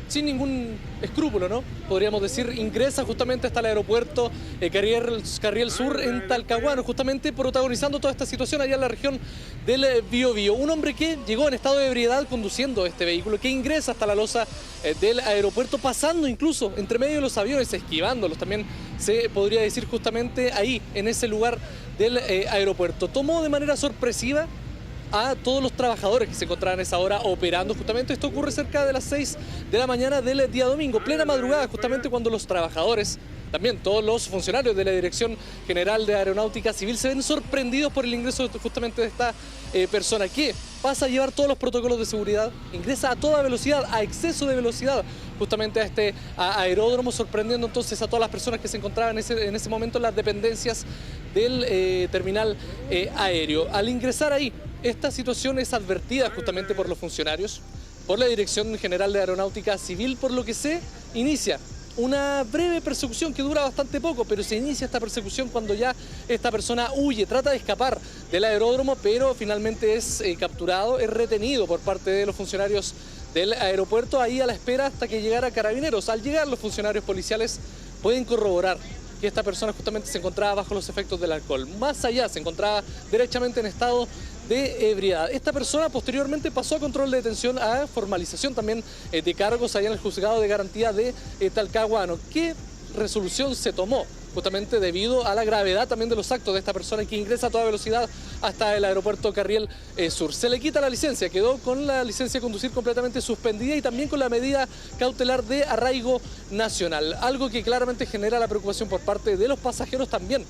Speaker 14: sin ningún escrúpulo, ¿no? Podríamos decir, ingresa justamente hasta el aeropuerto Carriel Sur en Talcahuano, justamente protagonizando toda esta situación allá en la región del Biobío. Un hombre que llegó en estado de ebriedad conduciendo este vehículo, que ingresa hasta la losa del aeropuerto, pasando incluso entre medio de los aviones, esquivándolos también, se podría decir, justamente ahí, en ese lugar del aeropuerto. Tomó de manera sorpresiva a todos los trabajadores que se encontraban a esa hora operando. Justamente esto ocurre cerca de las 6 de la mañana del día domingo, plena madrugada, justamente cuando los trabajadores, también todos los funcionarios de la Dirección General de Aeronáutica Civil, se ven sorprendidos por el ingreso justamente de esta persona que pasa a llevar todos los protocolos de seguridad, ingresa a toda velocidad, a exceso de velocidad, justamente a este aeródromo, sorprendiendo entonces a todas las personas que se encontraban en ese momento en las dependencias del terminal aéreo. Al ingresar ahí, esta situación es advertida justamente por los funcionarios, por la Dirección General de Aeronáutica Civil, por lo que se inicia una breve persecución que dura bastante poco, pero se inicia esta persecución cuando ya esta persona huye, trata de escapar del aeródromo, pero finalmente es capturado, es retenido por parte de los funcionarios del aeropuerto, ahí a la espera hasta que llegara Carabineros. Al llegar los funcionarios policiales pueden corroborar que esta persona justamente se encontraba bajo los efectos del alcohol. Más allá, se encontraba derechamente en estado de ebriedad. Esta persona posteriormente pasó a control de detención, a formalización también de cargos allá en el juzgado de garantía de Talcahuano. ¿Qué resolución se tomó? Justamente debido a la gravedad también de los actos de esta persona que ingresa a toda velocidad hasta el aeropuerto Carriel Sur. Se le quita la licencia, quedó con la licencia de conducir completamente suspendida y también con la medida cautelar de arraigo nacional, algo que claramente genera la preocupación por parte de los pasajeros también,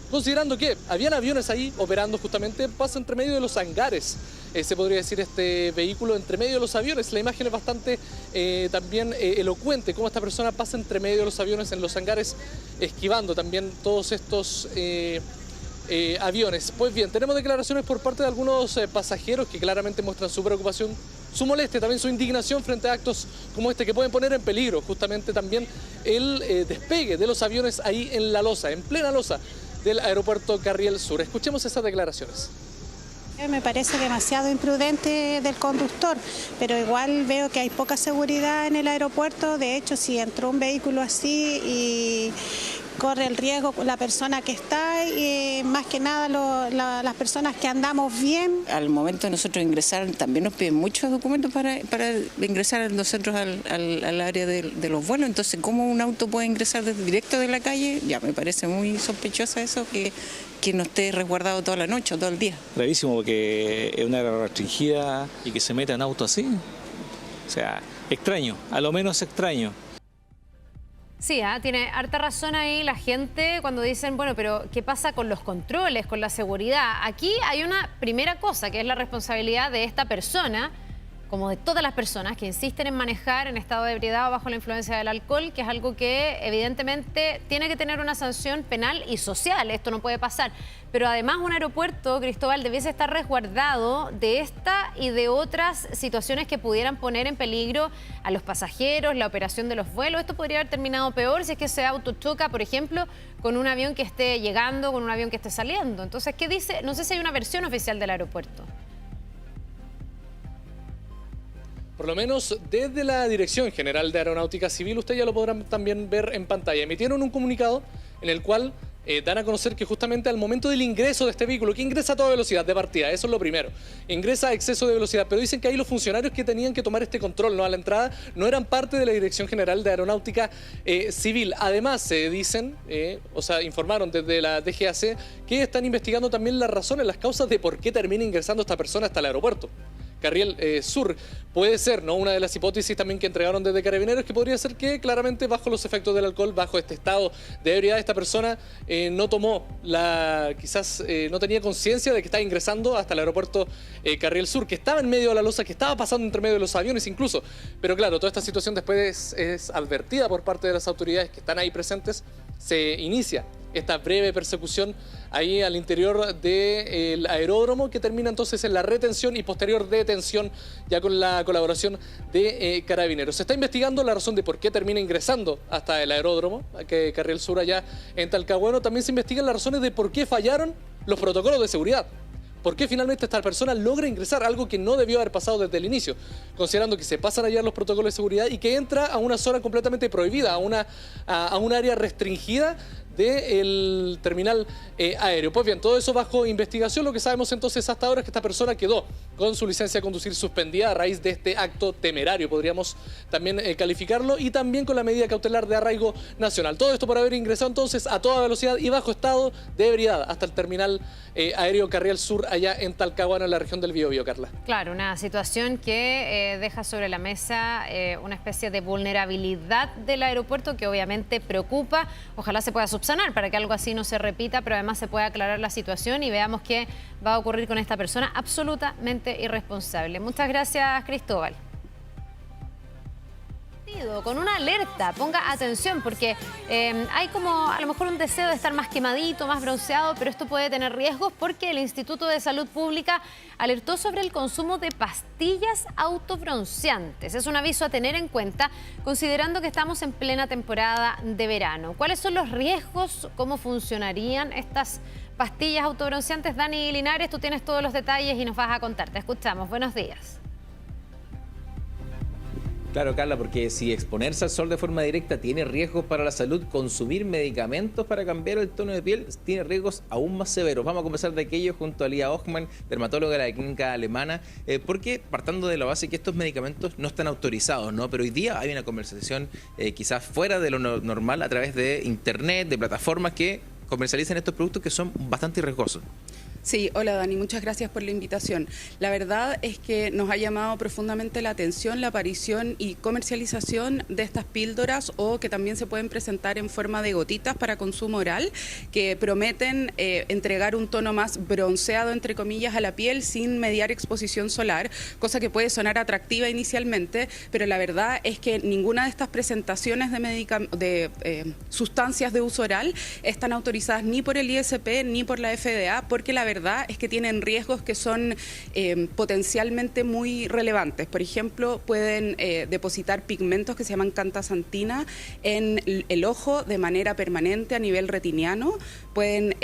Speaker 14: considerando que habían aviones ahí operando, justamente pasa entre medio de los hangares, se podría decir, este vehículo entre medio de los aviones. La imagen es bastante también elocuente, cómo esta persona pasa entre medio de los aviones en los hangares, esquivando también todos estos aviones. Pues bien, tenemos declaraciones por parte de algunos pasajeros que claramente muestran su preocupación, su molestia, también su indignación frente a actos como este que pueden poner en peligro justamente también el despegue de los aviones ahí en la losa, en plena losa del aeropuerto Carriel Sur. Escuchemos esas declaraciones.
Speaker 15: Me parece demasiado imprudente del conductor, pero igual veo que hay poca seguridad en el aeropuerto. De hecho, si entró un vehículo así y corre el riesgo la persona que está y más que nada las personas que andamos bien.
Speaker 16: Al momento de nosotros ingresar también nos piden muchos documentos para ingresar nosotros al área de los vuelos. Entonces, ¿cómo un auto puede ingresar directo de la calle? Ya me parece muy sospechosa eso, que no esté resguardado toda la noche o todo el día.
Speaker 17: Gravísimo, porque es una área restringida y que se meta en auto así. O sea, extraño, a lo menos extraño.
Speaker 1: Sí, tiene harta razón ahí la gente cuando dicen, bueno, pero ¿qué pasa con los controles, con la seguridad? Aquí hay una primera cosa que es la responsabilidad de esta persona, como de todas las personas que insisten en manejar en estado de ebriedad o bajo la influencia del alcohol, que es algo que evidentemente tiene que tener una sanción penal y social. Esto no puede pasar. Pero además un aeropuerto, Cristóbal, debiese estar resguardado de esta y de otras situaciones que pudieran poner en peligro a los pasajeros, la operación de los vuelos. Esto podría haber terminado peor si es que ese auto choca, por ejemplo, con un avión que esté llegando, con un avión que esté saliendo. Entonces, ¿qué dice? No sé si hay una versión oficial del aeropuerto.
Speaker 14: Por lo menos desde la Dirección General de Aeronáutica Civil, usted ya lo podrán también ver en pantalla. Emitieron un comunicado en el cual dan a conocer que justamente al momento del ingreso de este vehículo, que ingresa a toda velocidad de partida, eso es lo primero, ingresa a exceso de velocidad, pero dicen que ahí los funcionarios que tenían que tomar este control, ¿no?, a la entrada, no eran parte de la Dirección General de Aeronáutica Civil. Además, dicen, informaron desde la DGAC que están investigando también las razones, las causas de por qué termina ingresando esta persona hasta el aeropuerto. Carriel Sur puede ser, ¿no?, una de las hipótesis también que entregaron desde Carabineros, que podría ser que claramente bajo los efectos del alcohol, bajo este estado de ebriedad, esta persona no tomó quizás no tenía conciencia de que estaba ingresando hasta el aeropuerto Carriel Sur, que estaba en medio de la losa, que estaba pasando entre medio de los aviones incluso. Pero claro, toda esta situación después es advertida por parte de las autoridades que están ahí presentes. Se inicia esta breve persecución ahí al interior del aeródromo, que termina entonces en la retención y posterior detención ya con la colaboración de Carabineros. Se está investigando la razón de por qué termina ingresando hasta el aeródromo, que Carriel Sur allá en Talcahuano. También se investigan las razones de por qué fallaron los protocolos de seguridad. ¿Por qué finalmente esta persona logra ingresar? Algo que no debió haber pasado desde el inicio, considerando que se pasan allá los protocolos de seguridad y que entra a una zona completamente prohibida, a un área restringida del terminal aéreo. Pues bien, todo eso bajo investigación. Lo que sabemos entonces hasta ahora es que esta persona quedó con su licencia de conducir suspendida a raíz de este acto temerario, podríamos también calificarlo, y también con la medida cautelar de arraigo nacional. Todo esto por haber ingresado entonces a toda velocidad y bajo estado de ebriedad hasta el terminal aéreo Carriel Sur allá en Talcahuano, en la región del Biobío, Carla.
Speaker 1: Claro, una situación que deja sobre la mesa una especie de vulnerabilidad del aeropuerto que obviamente preocupa. Ojalá se pueda subsanar para que algo así no se repita, pero además se pueda aclarar la situación y veamos qué va a ocurrir con esta persona absolutamente irresponsable. Muchas gracias, Cristóbal. Con una alerta, ponga atención, porque hay como a lo mejor un deseo de estar más quemadito, más bronceado, pero esto puede tener riesgos porque el Instituto de Salud Pública alertó sobre el consumo de pastillas autobronceantes. Es un aviso a tener en cuenta considerando que estamos en plena temporada de verano. ¿Cuáles son los riesgos? ¿Cómo funcionarían estas pastillas autobronceantes? Dani Linares, tú tienes todos los detalles y nos vas a contar. Te escuchamos. Buenos días.
Speaker 18: Claro, Carla, porque si exponerse al sol de forma directa tiene riesgos para la salud, consumir medicamentos para cambiar el tono de piel tiene riesgos aún más severos. Vamos a conversar de aquello junto a Lía Hochmann, dermatóloga de la clínica alemana, porque partando de la base que estos medicamentos no están autorizados, ¿no? Pero hoy día hay una conversación quizás fuera de lo normal a través de internet, de plataformas que comercializan estos productos que son bastante riesgosos.
Speaker 19: Sí, hola Dani, muchas gracias por la invitación. La verdad es que nos ha llamado profundamente la atención la aparición y comercialización de estas píldoras, o que también se pueden presentar en forma de gotitas para consumo oral, que prometen entregar un tono más bronceado, entre comillas, a la piel sin mediar exposición solar, cosa que puede sonar atractiva inicialmente, pero la verdad es que ninguna de estas presentaciones de sustancias de uso oral están autorizadas ni por el ISP ni por la FDA, porque la verdad es que tienen riesgos que son potencialmente muy relevantes. Por ejemplo, pueden depositar pigmentos que se llaman cantasantina en el ojo de manera permanente a nivel retiniano, pueden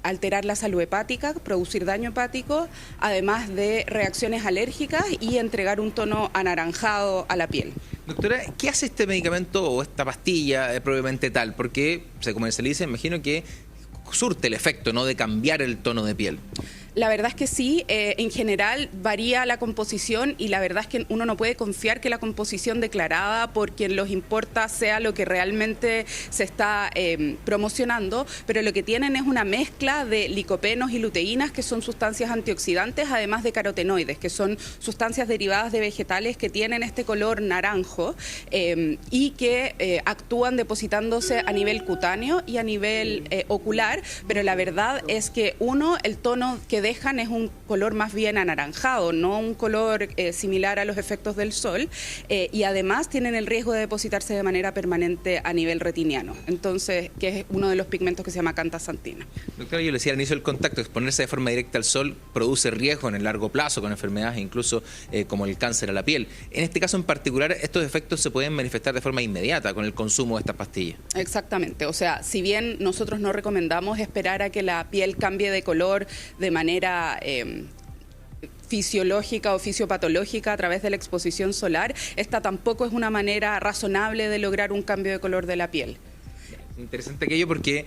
Speaker 19: alterar la salud hepática, producir daño hepático, además de reacciones alérgicas y entregar un tono anaranjado a la piel.
Speaker 18: Doctora, ¿qué hace este medicamento o esta pastilla propiamente tal? Porque se comercializa, imagino que surte el efecto, ¿no?, de cambiar el tono de piel.
Speaker 19: La verdad es que sí, en general varía la composición y la verdad es que uno no puede confiar que la composición declarada por quien los importa sea lo que realmente se está promocionando, pero lo que tienen es una mezcla de licopenos y luteínas, que son sustancias antioxidantes, además de carotenoides, que son sustancias derivadas de vegetales que tienen este color naranjo y que actúan depositándose a nivel cutáneo y a nivel ocular, pero la verdad es que el tono que dejan es un color más bien anaranjado, no un color similar a los efectos del sol, y además tienen el riesgo de depositarse de manera permanente a nivel retiniano, entonces, que es uno de los pigmentos que se llama cantasantina.
Speaker 18: Doctora, yo le decía al inicio del contacto, exponerse de forma directa al sol produce riesgo en el largo plazo con enfermedades incluso como el cáncer a la piel. En este caso en particular, estos efectos se pueden manifestar de forma inmediata con el consumo de estas pastillas.
Speaker 19: Exactamente, o sea, si bien nosotros no recomendamos esperar a que la piel cambie de color de manera fisiológica o fisiopatológica a través de la exposición solar, esta tampoco es una manera razonable de lograr un cambio de color de la piel.
Speaker 18: Interesante aquello porque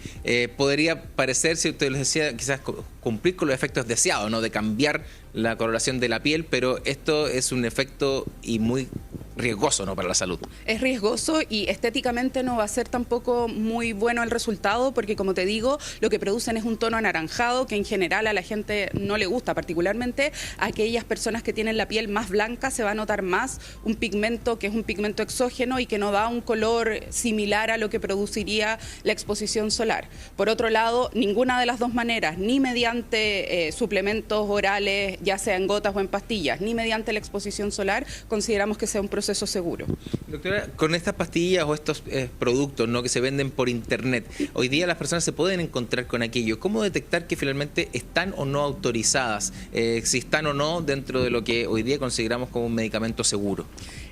Speaker 18: podría parecer, si usted les decía, quizás cumplir con los efectos deseados, ¿no?, de cambiar la coloración de la piel, pero esto es un efecto y muy riesgoso, ¿no?, para la salud.
Speaker 19: Es riesgoso y estéticamente no va a ser tampoco muy bueno el resultado porque, como te digo, lo que producen es un tono anaranjado que en general a la gente no le gusta, particularmente a aquellas personas que tienen la piel más blanca se va a notar más un pigmento que es un pigmento exógeno y que no da un color similar a lo que produciría la exposición solar. Por otro lado, ninguna de las dos maneras, ni mediante suplementos orales, ya sea en gotas o en pastillas, ni mediante la exposición solar, consideramos que sea un proceso seguro.
Speaker 18: Doctora, con estas pastillas o estos productos, ¿no?, que se venden por internet, hoy día las personas se pueden encontrar con aquello. ¿Cómo detectar que finalmente están o no autorizadas, si están o no dentro de lo que hoy día consideramos como un medicamento seguro?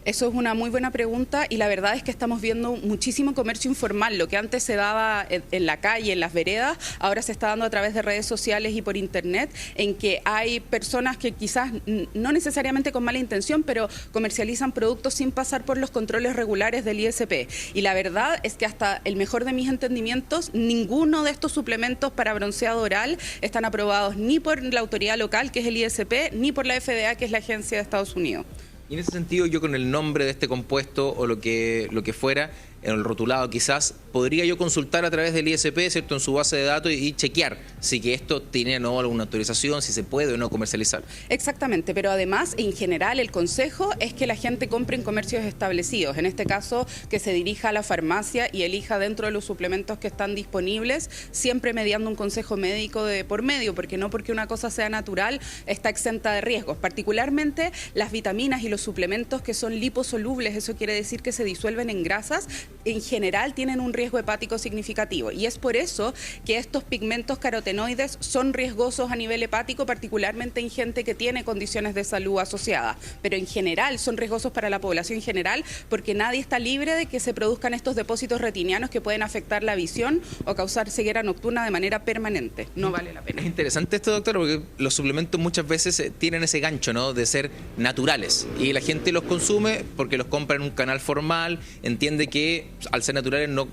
Speaker 19: Eso es una muy buena pregunta y la verdad es que estamos viendo muchísimo comercio informal. Lo que antes se daba en la calle, en las veredas, ahora se está dando a través de redes sociales y por internet, en que hay personas que quizás no necesariamente con mala intención, pero comercializan productos sin pasar por los controles regulares del ISP. Y la verdad es que hasta el mejor de mis entendimientos, ninguno de estos suplementos para bronceado oral están aprobados ni por la autoridad local, que es el ISP, ni por la FDA, que es la agencia de Estados Unidos.
Speaker 18: Y en ese sentido, yo con el nombre de este compuesto o lo que fuera, en el rotulado quizás, podría yo consultar a través del ISP, ¿cierto?, en su base de datos y chequear si que esto tiene o no alguna autorización, si se puede o no comercializar.
Speaker 19: Exactamente, pero además, en general, el consejo es que la gente compre en comercios establecidos. En este caso, que se dirija a la farmacia y elija dentro de los suplementos que están disponibles, siempre mediando un consejo médico de por medio, porque no porque una cosa sea natural está exenta de riesgos. Particularmente las vitaminas y los suplementos que son liposolubles, eso quiere decir que se disuelven en grasas, en general tienen un riesgo hepático significativo y es por eso que estos pigmentos carotenoides son riesgosos a nivel hepático, particularmente en gente que tiene condiciones de salud asociadas, pero en general son riesgosos para la población general porque nadie está libre de que se produzcan estos depósitos retinianos que pueden afectar la visión o causar ceguera nocturna de manera permanente. No vale la pena.
Speaker 18: Es interesante esto, doctor, porque los suplementos muchas veces tienen ese gancho, ¿no?, de ser naturales y la gente los consume porque los compra en un canal formal, entiende que al ser naturales no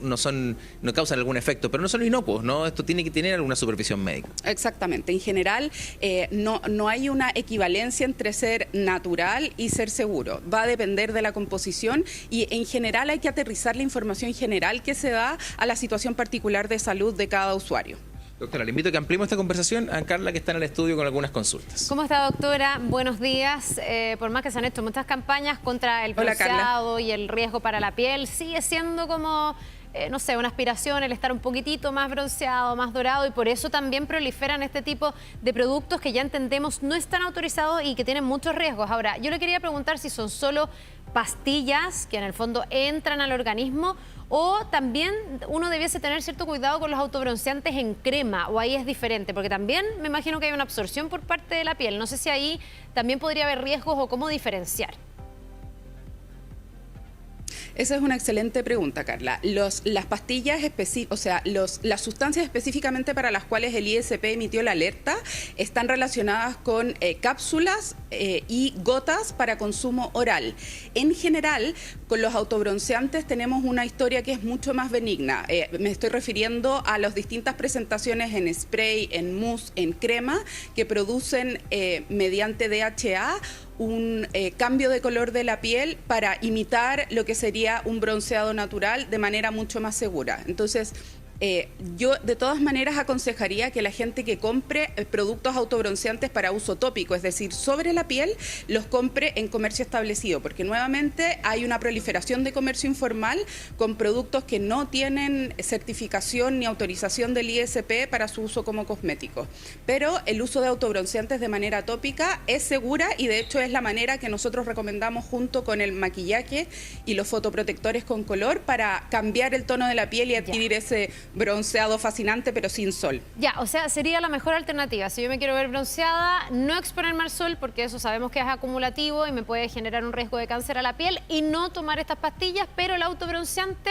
Speaker 18: causan algún efecto, pero no son inocuos, ¿no? Esto tiene que tener alguna supervisión médica.
Speaker 19: Exactamente. En general, no hay una equivalencia entre ser natural y ser seguro. Va a depender de la composición y en general hay que aterrizar la información general que se da a la situación particular de salud de cada usuario.
Speaker 18: Doctora, le invito a que ampliemos esta conversación a Carla, que está en el estudio con algunas consultas.
Speaker 1: ¿Cómo está, doctora? Buenos días. Por más que se han hecho muchas campañas contra el bronceado y el riesgo para la piel, sigue siendo como, no sé, una aspiración el estar un poquitito más bronceado, más dorado, y por eso también proliferan este tipo de productos que ya entendemos no están autorizados y que tienen muchos riesgos. Ahora, yo le quería preguntar si son solo pastillas que en el fondo entran al organismo o también uno debiese tener cierto cuidado con los autobronceantes en crema, o ahí es diferente, porque también me imagino que hay una absorción por parte de la piel. No sé si ahí también podría haber riesgos o cómo diferenciar.
Speaker 19: Esa es una excelente pregunta, Carla. Las pastillas las sustancias específicamente para las cuales el ISP emitió la alerta están relacionadas con cápsulas y gotas para consumo oral. En general, con los autobronceantes tenemos una historia que es mucho más benigna. Me estoy refiriendo a las distintas presentaciones en spray, en mousse, en crema, que producen mediante DHA un cambio de color de la piel para imitar lo que sería un bronceado natural de manera mucho más segura. Entonces, yo de todas maneras aconsejaría que la gente que compre productos autobronceantes para uso tópico, es decir, sobre la piel, los compre en comercio establecido, porque nuevamente hay una proliferación de comercio informal con productos que no tienen certificación ni autorización del ISP para su uso como cosmético. Pero el uso de autobronceantes de manera tópica es segura y de hecho es la manera que nosotros recomendamos junto con el maquillaje y los fotoprotectores con color para cambiar el tono de la piel y adquirir ese bronceado fascinante pero sin sol.
Speaker 1: Ya, o sea, sería la mejor alternativa. Si yo me quiero ver bronceada, no exponerme al sol porque eso sabemos que es acumulativo y me puede generar un riesgo de cáncer a la piel, y no tomar estas pastillas, pero el autobronceante,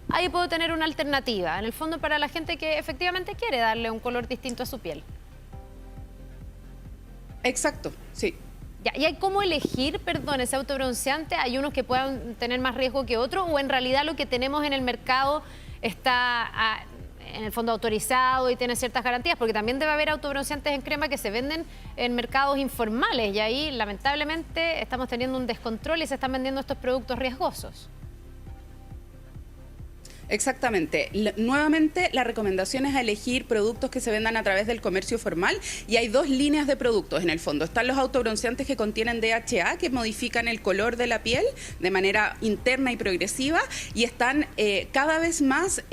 Speaker 1: ahí puedo tener una alternativa. En el fondo, para la gente que efectivamente quiere darle un color distinto a su piel.
Speaker 19: Exacto, sí.
Speaker 1: Ya, ¿y hay cómo elegir, perdón, ese autobronceante? ¿Hay unos que puedan tener más riesgo que otros? ¿O en realidad lo que tenemos en el mercado está en el fondo autorizado y tiene ciertas garantías? Porque también debe haber autobronceantes en crema que se venden en mercados informales y ahí lamentablemente estamos teniendo un descontrol y se están vendiendo estos productos riesgosos.
Speaker 19: Exactamente. Nuevamente, la recomendación es elegir productos que se vendan a través del comercio formal, y hay dos líneas de productos en el fondo. Están los autobronceantes que contienen DHA, que modifican el color de la piel de manera interna y progresiva, y están cada vez más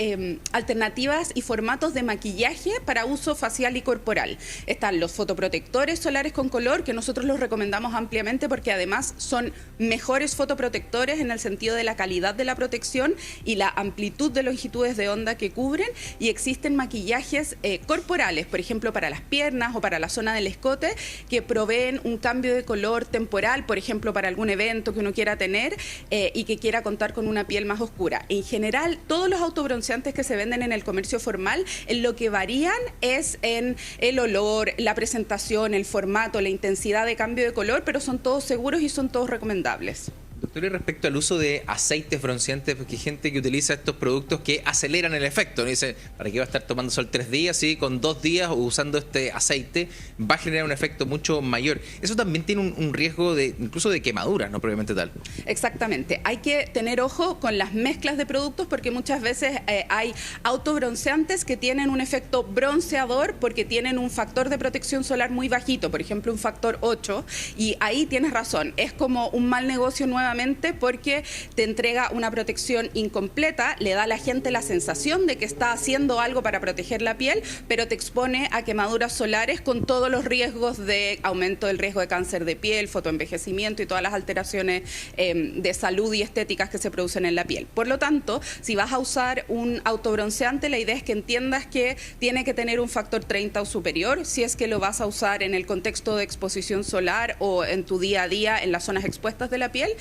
Speaker 19: alternativas y formatos de maquillaje para uso facial y corporal. Están los fotoprotectores solares con color, que nosotros los recomendamos ampliamente porque además son mejores fotoprotectores en el sentido de la calidad de la protección y la amplitud de longitudes de onda que cubren, y existen maquillajes corporales, por ejemplo para las piernas o para la zona del escote, que proveen un cambio de color temporal, por ejemplo para algún evento que uno quiera tener y que quiera contar con una piel más oscura. En general, todos los autobronceantes que se venden en el comercio formal, en lo que varían es en el olor, la presentación, el formato, la intensidad de cambio de color, pero son todos seguros y son todos recomendables.
Speaker 18: Doctor, y respecto al uso de aceites bronceantes, porque hay gente que utiliza estos productos que aceleran el efecto, ¿no? Dice, ¿para qué va a estar tomando sol 3 días? Sí, con 2 días usando este aceite va a generar un efecto mucho mayor. Eso también tiene un riesgo de incluso de quemadura, no propiamente tal.
Speaker 19: Exactamente. Hay que tener ojo con las mezclas de productos porque muchas veces hay autobronceantes que tienen un efecto bronceador porque tienen un factor de protección solar muy bajito, por ejemplo un factor 8, y ahí tienes razón, es como un mal negocio nuevamente porque te entrega una protección incompleta, le da a la gente la sensación de que está haciendo algo para proteger la piel, pero te expone a quemaduras solares con todos los riesgos de aumento del riesgo de cáncer de piel, fotoenvejecimiento y todas las alteraciones de salud y estéticas que se producen en la piel. Por lo tanto, si vas a usar un autobronceante, la idea es que entiendas que tiene que tener un factor 30 o superior, si es que lo vas a usar en el contexto de exposición solar o en tu día a día en las zonas expuestas de la piel,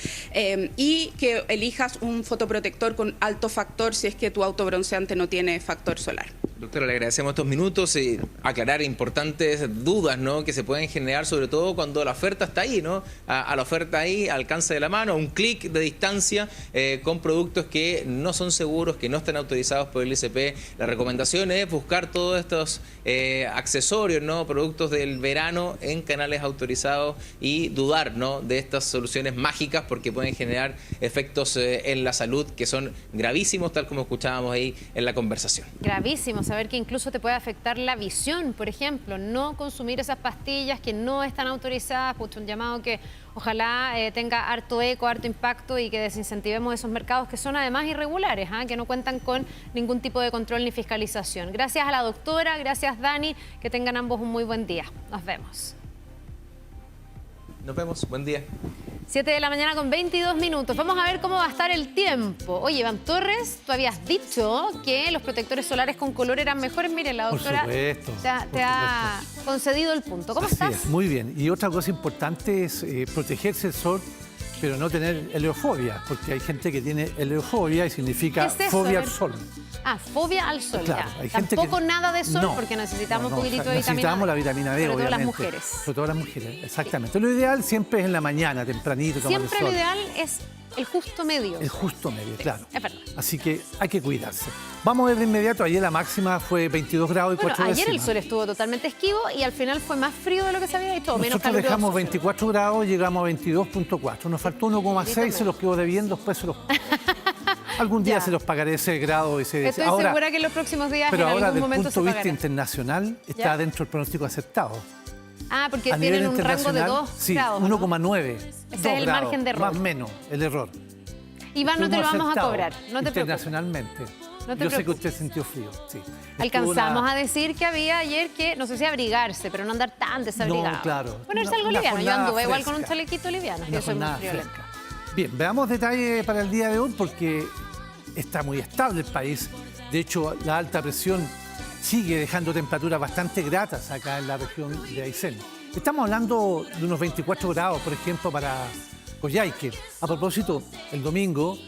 Speaker 19: y que elijas un fotoprotector con alto factor si es que tu autobronceante no tiene factor solar.
Speaker 18: Doctora, le agradecemos estos minutos y aclarar importantes dudas, ¿no?, que se pueden generar, sobre todo cuando la oferta está ahí, ¿no? A la oferta ahí, al alcance de la mano, a un clic de distancia, con productos que no son seguros, que no están autorizados por el ISP. La recomendación es buscar todos estos accesorios, ¿no?, productos del verano en canales autorizados y dudar, ¿no?, de estas soluciones mágicas porque pueden generar efectos en la salud que son gravísimos, tal como escuchábamos ahí en la conversación.
Speaker 1: Gravísimos. Saber que incluso te puede afectar la visión, por ejemplo, no consumir esas pastillas que no están autorizadas, un llamado que ojalá tenga harto eco, harto impacto y que desincentivemos esos mercados que son además irregulares, que no cuentan con ningún tipo de control ni fiscalización. Gracias a la doctora, gracias Dani, que tengan ambos un muy buen día. Nos vemos.
Speaker 18: Nos vemos, buen día.
Speaker 1: 7 de la mañana con 22 minutos. Vamos a ver cómo va a estar el tiempo. Oye, Iván Torres, tú habías dicho que los protectores solares con color eran mejores. Miren, la doctora te ha concedido el punto. ¿Cómo estás?
Speaker 20: Muy bien. Y otra cosa importante es protegerse del sol pero no tener heliofobia, porque hay gente que tiene heliofobia y significa
Speaker 1: ¿Qué es eso?
Speaker 20: fobia
Speaker 1: A ver.
Speaker 20: al sol.
Speaker 1: Ah, fobia al sol.
Speaker 20: Claro,
Speaker 1: Ya.
Speaker 20: hay gente
Speaker 1: Tampoco
Speaker 20: que-
Speaker 1: nada de sol
Speaker 20: No,
Speaker 1: porque necesitamos un poquitito de vitamina
Speaker 20: Necesitamos
Speaker 1: D.
Speaker 20: la vitamina D,
Speaker 1: Sobre todo las
Speaker 20: obviamente.
Speaker 1: mujeres.
Speaker 20: Sobre todo las mujeres, exactamente. Lo ideal siempre es en la mañana, tempranito, tomar el
Speaker 1: Siempre
Speaker 20: sol.
Speaker 1: lo ideal es el justo medio.
Speaker 20: El justo medio, claro.
Speaker 1: Es verdad.
Speaker 20: Así que hay que cuidarse. Vamos a ver de inmediato. Ayer la máxima fue 22 grados y
Speaker 1: Bueno,
Speaker 20: 4
Speaker 1: ayer el
Speaker 20: décimas.
Speaker 1: sol estuvo totalmente esquivo y al final fue más frío de lo que se había visto, o menos
Speaker 20: Nosotros
Speaker 1: caluroso.
Speaker 20: dejamos 24 grados, llegamos a 22.4. Nos faltó 1,6, se los quedó debiendo, después se los... Algún día
Speaker 1: Ya.
Speaker 20: se los pagaré ese grado.
Speaker 1: Estoy
Speaker 20: Ahora,
Speaker 1: segura que en los próximos días
Speaker 20: pero
Speaker 1: en
Speaker 20: ahora,
Speaker 1: algún
Speaker 20: desde el
Speaker 1: momento
Speaker 20: punto
Speaker 1: se
Speaker 20: de vista
Speaker 1: pagará.
Speaker 20: internacional, está
Speaker 1: ¿Ya?
Speaker 20: dentro del pronóstico aceptado.
Speaker 1: Ah, porque
Speaker 20: A nivel
Speaker 1: tienen un rango de
Speaker 20: internacional,
Speaker 1: 2
Speaker 20: sí,
Speaker 1: grados. ¿no?
Speaker 20: 1,9.
Speaker 1: Ese
Speaker 20: 2
Speaker 1: es el
Speaker 20: grados,
Speaker 1: margen de error.
Speaker 20: Más o menos, el error.
Speaker 1: Iván, no te lo
Speaker 20: Estuvimos
Speaker 1: vamos a
Speaker 20: acertados
Speaker 1: cobrar, no te preocupes.
Speaker 20: internacionalmente.
Speaker 1: No te
Speaker 20: Yo sé que
Speaker 1: preocupes.
Speaker 20: usted sintió frío, sí.
Speaker 1: Alcanzamos
Speaker 20: Estuvo
Speaker 1: a decir que había ayer que, no sé si abrigarse, pero no andar tan desabrigado.
Speaker 20: No, claro.
Speaker 1: Ponerse algo
Speaker 20: Una
Speaker 1: liviano. Yo
Speaker 20: jornada
Speaker 1: anduve igual con un
Speaker 20: fresca.
Speaker 1: chalequito liviano.
Speaker 20: Una
Speaker 1: Yo soy muy
Speaker 20: jornada
Speaker 1: friolenta.
Speaker 20: fresca. Bien, veamos detalles para el día de hoy porque está muy estable el país. De hecho, la alta presión sigue dejando temperaturas bastante gratas acá en la región de Aysén. Estamos hablando de unos 24 grados, por ejemplo, para Coyhaique. A propósito, el domingo,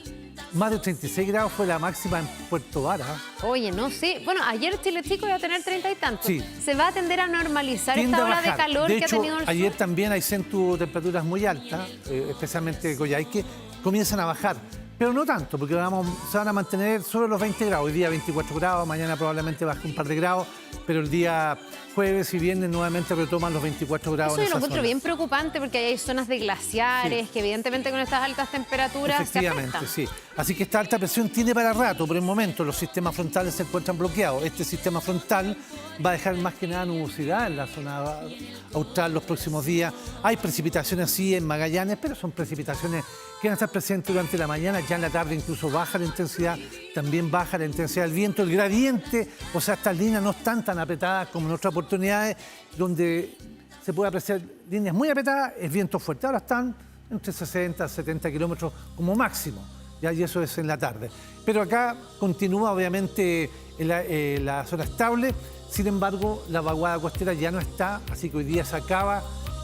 Speaker 20: más de 36 grados fue la máxima en Puerto Vara.
Speaker 1: Oye, no sé. Bueno, ayer Chile Chico iba a tener 30 y tantos.
Speaker 20: Sí.
Speaker 1: Se va a tender a normalizar
Speaker 20: Tiende
Speaker 1: esta
Speaker 20: a
Speaker 1: ola de
Speaker 20: bajar.
Speaker 1: calor
Speaker 20: De
Speaker 1: que
Speaker 20: hecho,
Speaker 1: ha tenido el
Speaker 20: ayer
Speaker 1: sur.
Speaker 20: también Aysén tuvo temperaturas muy altas, especialmente Coyhaique, comienzan a bajar. Pero no tanto, porque se van a mantener sobre los 20 grados. Hoy día 24 grados, mañana probablemente baje un par de grados, pero el día jueves y viernes nuevamente retoman los 24 grados.
Speaker 1: Eso yo
Speaker 20: en
Speaker 1: lo
Speaker 20: esa
Speaker 1: encuentro
Speaker 20: zona.
Speaker 1: bien preocupante porque ahí hay zonas de glaciares que evidentemente con estas altas temperaturas se
Speaker 20: Efectivamente,
Speaker 1: afectan.
Speaker 20: sí. Así que esta alta presión tiene para rato. Por el momento los sistemas frontales se encuentran bloqueados. Este sistema frontal va a dejar más que nada nubosidad en la zona austral los próximos días. Hay precipitaciones sí en Magallanes, pero son precipitaciones que van a estar presentes durante la mañana. Ya en la tarde incluso baja la intensidad, también baja la intensidad del viento. El gradiente, o sea, estas líneas no están tan apretadas como en otras oportunidades, donde se puede apreciar líneas muy apretadas, es viento fuerte. Ahora están entre 60 y 70 kilómetros como máximo, ¿ya? Y eso es en la tarde. Pero acá continúa obviamente la zona estable, sin embargo la vaguada costera ya no está, así que hoy día se acaba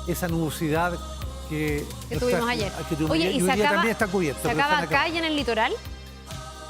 Speaker 20: esa nubosidad que
Speaker 1: tuvimos ayer. Oye,
Speaker 20: y
Speaker 1: y
Speaker 20: hoy
Speaker 1: se
Speaker 20: día
Speaker 1: acaba,
Speaker 20: también está cubierto.
Speaker 1: se
Speaker 20: pero
Speaker 1: acaba
Speaker 20: están
Speaker 1: acá y en el litoral.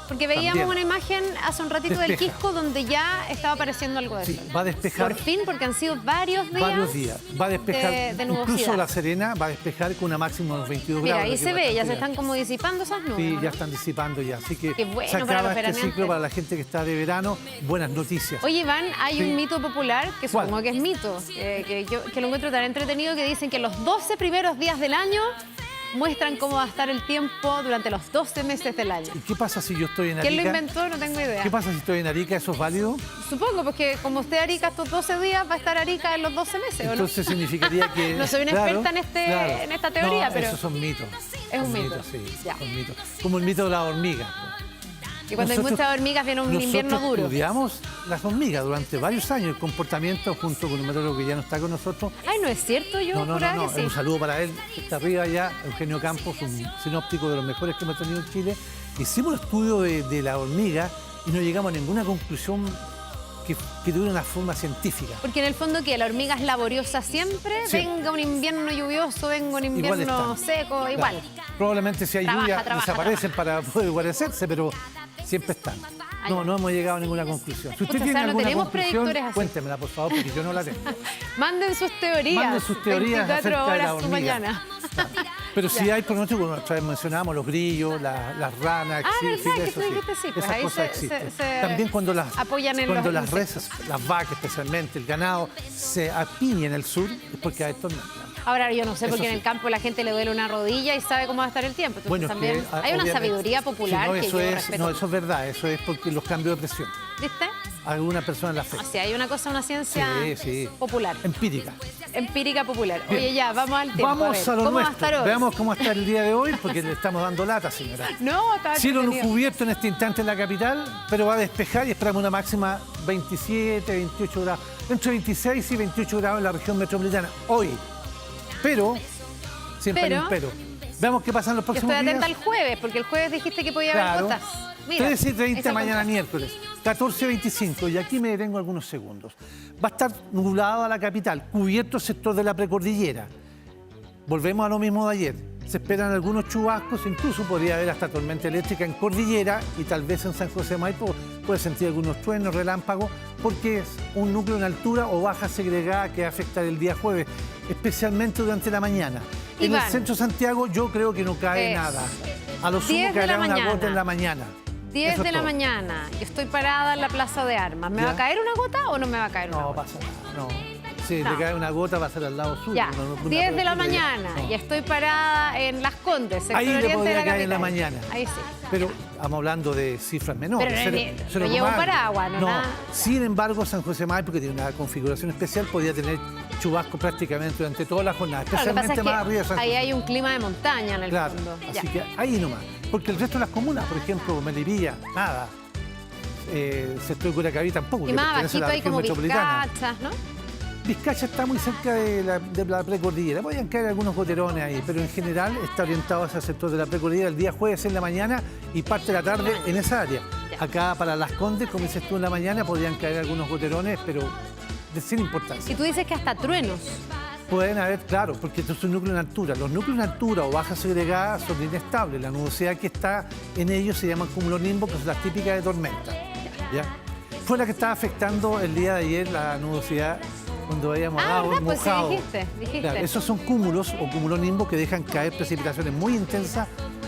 Speaker 1: Porque veíamos
Speaker 20: También.
Speaker 1: una imagen hace un ratito del
Speaker 20: Despeja.
Speaker 1: Quisco donde ya estaba apareciendo algo de
Speaker 20: Sí,
Speaker 1: sol.
Speaker 20: va a despejar.
Speaker 1: Por fin, porque han sido varios días.
Speaker 20: Va a despejar,
Speaker 1: de
Speaker 20: incluso
Speaker 1: nubosidad.
Speaker 20: La Serena va a despejar con una máxima de 22
Speaker 1: Mira,
Speaker 20: grados.
Speaker 1: ahí
Speaker 20: que
Speaker 1: se
Speaker 20: es
Speaker 1: ve, ya
Speaker 20: bastante
Speaker 1: se están
Speaker 20: grande.
Speaker 1: como disipando esas nubes.
Speaker 20: Sí,
Speaker 1: ¿no?
Speaker 20: ya están disipando ya. Así que
Speaker 1: Qué bueno
Speaker 20: se
Speaker 1: para
Speaker 20: acaba
Speaker 1: los
Speaker 20: este
Speaker 1: veraneantes.
Speaker 20: ciclo para la gente que está de verano. Buenas noticias.
Speaker 1: Oye, Iván, hay
Speaker 20: Sí.
Speaker 1: un mito popular que
Speaker 20: ¿Cuál?
Speaker 1: supongo que es mito, que lo encuentro tan entretenido, que dicen que los 12 primeros días del año muestran cómo va a estar el tiempo durante los 12 meses del año.
Speaker 20: ¿Y qué pasa si yo estoy en Arica?
Speaker 1: ¿Quién lo inventó? No tengo idea.
Speaker 20: ¿Qué pasa si estoy en Arica? ¿Eso es válido?
Speaker 1: Supongo, porque como esté Arica estos 12 días, va a estar Arica en los 12 meses, ¿o no?
Speaker 20: Entonces significaría que...
Speaker 1: No soy una
Speaker 20: Claro,
Speaker 1: experta
Speaker 20: claro.
Speaker 1: en esta teoría,
Speaker 20: No,
Speaker 1: pero
Speaker 20: esos son mitos.
Speaker 1: es un
Speaker 20: Son
Speaker 1: mito.
Speaker 20: Sí,
Speaker 1: Ya.
Speaker 20: son mitos. Como el mito de la hormiga.
Speaker 1: Y cuando hay muchas hormigas viene un invierno
Speaker 20: Nosotros
Speaker 1: duro.
Speaker 20: estudiamos las hormigas durante varios años, el comportamiento junto con un meteorólogo que ya no está con nosotros.
Speaker 1: Ay, no es cierto, yo
Speaker 20: No,
Speaker 1: juraba que sí.
Speaker 20: un saludo para él, que está arriba ya, Eugenio Campos, un sinóptico de los mejores que hemos tenido en Chile. Hicimos el estudio de la hormiga y no llegamos a ninguna conclusión que tuviera una forma científica.
Speaker 1: Porque en el fondo, que la hormiga es laboriosa siempre,
Speaker 20: Sí.
Speaker 1: venga un invierno lluvioso, venga un
Speaker 20: Igual
Speaker 1: invierno
Speaker 20: están.
Speaker 1: seco,
Speaker 20: Claro.
Speaker 1: igual.
Speaker 20: Probablemente si hay
Speaker 1: Trabaja,
Speaker 20: lluvia
Speaker 1: trabaja,
Speaker 20: desaparecen para poder guarecerse, pero siempre están. No hemos llegado a ninguna conclusión. Si usted
Speaker 1: Pucha, o
Speaker 20: tiene
Speaker 1: sea, no
Speaker 20: alguna
Speaker 1: tenemos
Speaker 20: conclusión,
Speaker 1: predictores así.
Speaker 20: cuéntemela, por favor, porque yo no la tengo.
Speaker 1: Manden sus teorías.
Speaker 20: Manden sus teorías
Speaker 1: 24
Speaker 20: acerca de la
Speaker 1: horas su
Speaker 20: hormiga.
Speaker 1: mañana.
Speaker 20: Pero si hay pronóstico, bueno, otra vez mencionábamos los grillos, las ranas,
Speaker 1: Ah,
Speaker 20: existen,
Speaker 1: verdad, que
Speaker 20: eso
Speaker 1: tú dijiste sí, pues
Speaker 20: esas
Speaker 1: ahí
Speaker 20: cosas
Speaker 1: se
Speaker 20: existen. También cuando las
Speaker 1: insectos.
Speaker 20: reses, las vacas especialmente, el ganado, se apiña en el sur, es porque hay tormentas.
Speaker 1: Ahora, yo no sé,
Speaker 20: Eso
Speaker 1: porque en
Speaker 20: sí.
Speaker 1: el campo la gente le duele una rodilla y sabe cómo va a estar el tiempo. Entonces
Speaker 20: Bueno, es
Speaker 1: también
Speaker 20: que,
Speaker 1: hay una
Speaker 20: obviamente,
Speaker 1: sabiduría popular
Speaker 20: sí, no,
Speaker 1: que
Speaker 20: eso
Speaker 1: yo
Speaker 20: es,
Speaker 1: respeto.
Speaker 20: no, eso es verdad, eso es porque los cambios de presión.
Speaker 1: ¿Viste?
Speaker 20: Alguna persona la fe.
Speaker 1: O sea, hay una cosa, una ciencia
Speaker 20: Sí.
Speaker 1: popular.
Speaker 20: Empírica.
Speaker 1: Empírica popular.
Speaker 20: Bien.
Speaker 1: Oye, ya, vamos al tiempo.
Speaker 20: Vamos
Speaker 1: a
Speaker 20: a
Speaker 1: ver,
Speaker 20: lo
Speaker 1: ¿cómo va a
Speaker 20: nuestro.
Speaker 1: estar hoy?
Speaker 20: Veamos cómo está el día de hoy, porque le estamos dando lata, señora.
Speaker 1: No, está
Speaker 20: Cielo
Speaker 1: entretenido.
Speaker 20: cubierto en este instante en la capital, pero va a despejar y esperamos una máxima 27, 28 grados. Entre 26 y 28 grados en la región metropolitana. Hoy. Pero, siempre hay un pero. Veamos qué pasa en los
Speaker 1: Yo
Speaker 20: próximos
Speaker 1: estoy atenta
Speaker 20: días.
Speaker 1: al jueves, porque el jueves dijiste que podía haber
Speaker 20: Claro.
Speaker 1: gotas. Mira,
Speaker 20: 13:30
Speaker 1: eso
Speaker 20: mañana
Speaker 1: contraste.
Speaker 20: miércoles, 14:25, y aquí me detengo algunos segundos. Va a estar nublado a la capital, cubierto el sector de la precordillera. Volvemos a lo mismo de ayer. Se esperan algunos chubascos, incluso podría haber hasta tormenta eléctrica en Cordillera y tal vez en San José de Maipo puede sentir algunos truenos, relámpagos, porque es un núcleo en altura o baja segregada que va a afectar el día jueves, especialmente durante la mañana. En el centro de Santiago yo creo que no cae nada. A lo sumo caerá una gota en la mañana.
Speaker 1: 10 de la mañana, yo estoy parada en la Plaza de Armas. ¿Me va a caer una gota o no me va a caer una gota?
Speaker 20: No pasa nada, no. Si le cae una gota va a ser al lado sur.
Speaker 1: Ya, 10 de la mañana y estoy parada en Las Condes, sector
Speaker 20: ahí
Speaker 1: oriente
Speaker 20: le podría
Speaker 1: de la
Speaker 20: caer
Speaker 1: capital.
Speaker 20: en la mañana.
Speaker 1: Ahí sí.
Speaker 20: Pero estamos hablando de cifras menores.
Speaker 1: Pero llevo un paraguas, ¿no? Nada.
Speaker 20: Sin embargo, San José de Maipo, que tiene una configuración especial, podría tener chubasco prácticamente durante toda la jornada, especialmente
Speaker 1: Lo que pasa
Speaker 20: más arriba de San José.
Speaker 1: ahí hay un clima de montaña en el fondo.
Speaker 20: Así que ahí nomás. Porque el resto de las comunas, por ejemplo, Melipilla, nada. Sector de Curacaví tampoco.
Speaker 1: Y más abajito hay como Vizcachas, ¿no?
Speaker 20: Vizcacha está muy cerca de la precordillera. Podrían caer algunos goterones ahí, pero en general está orientado hacia el sector de la precordillera el día jueves en la mañana y parte de la tarde en esa área. Acá para Las Condes, como dices tú, en la mañana podrían caer algunos goterones, pero de sin importancia.
Speaker 1: Y tú dices que hasta truenos.
Speaker 20: Pueden haber, claro, porque esto es un núcleo en altura. Los núcleos en altura o baja segregada son inestables. La nubosidad que está en ellos se llama cumulonimbos, que son las típicas de tormenta. ¿Ya? Fue la que estaba afectando el día de ayer la nubosidad cuando habíamos dado
Speaker 1: ¿verdad? Pues sí,
Speaker 20: mojado.
Speaker 1: dijiste.
Speaker 20: Claro, esos son cúmulos o cumulonimbos que dejan caer precipitaciones muy intensas.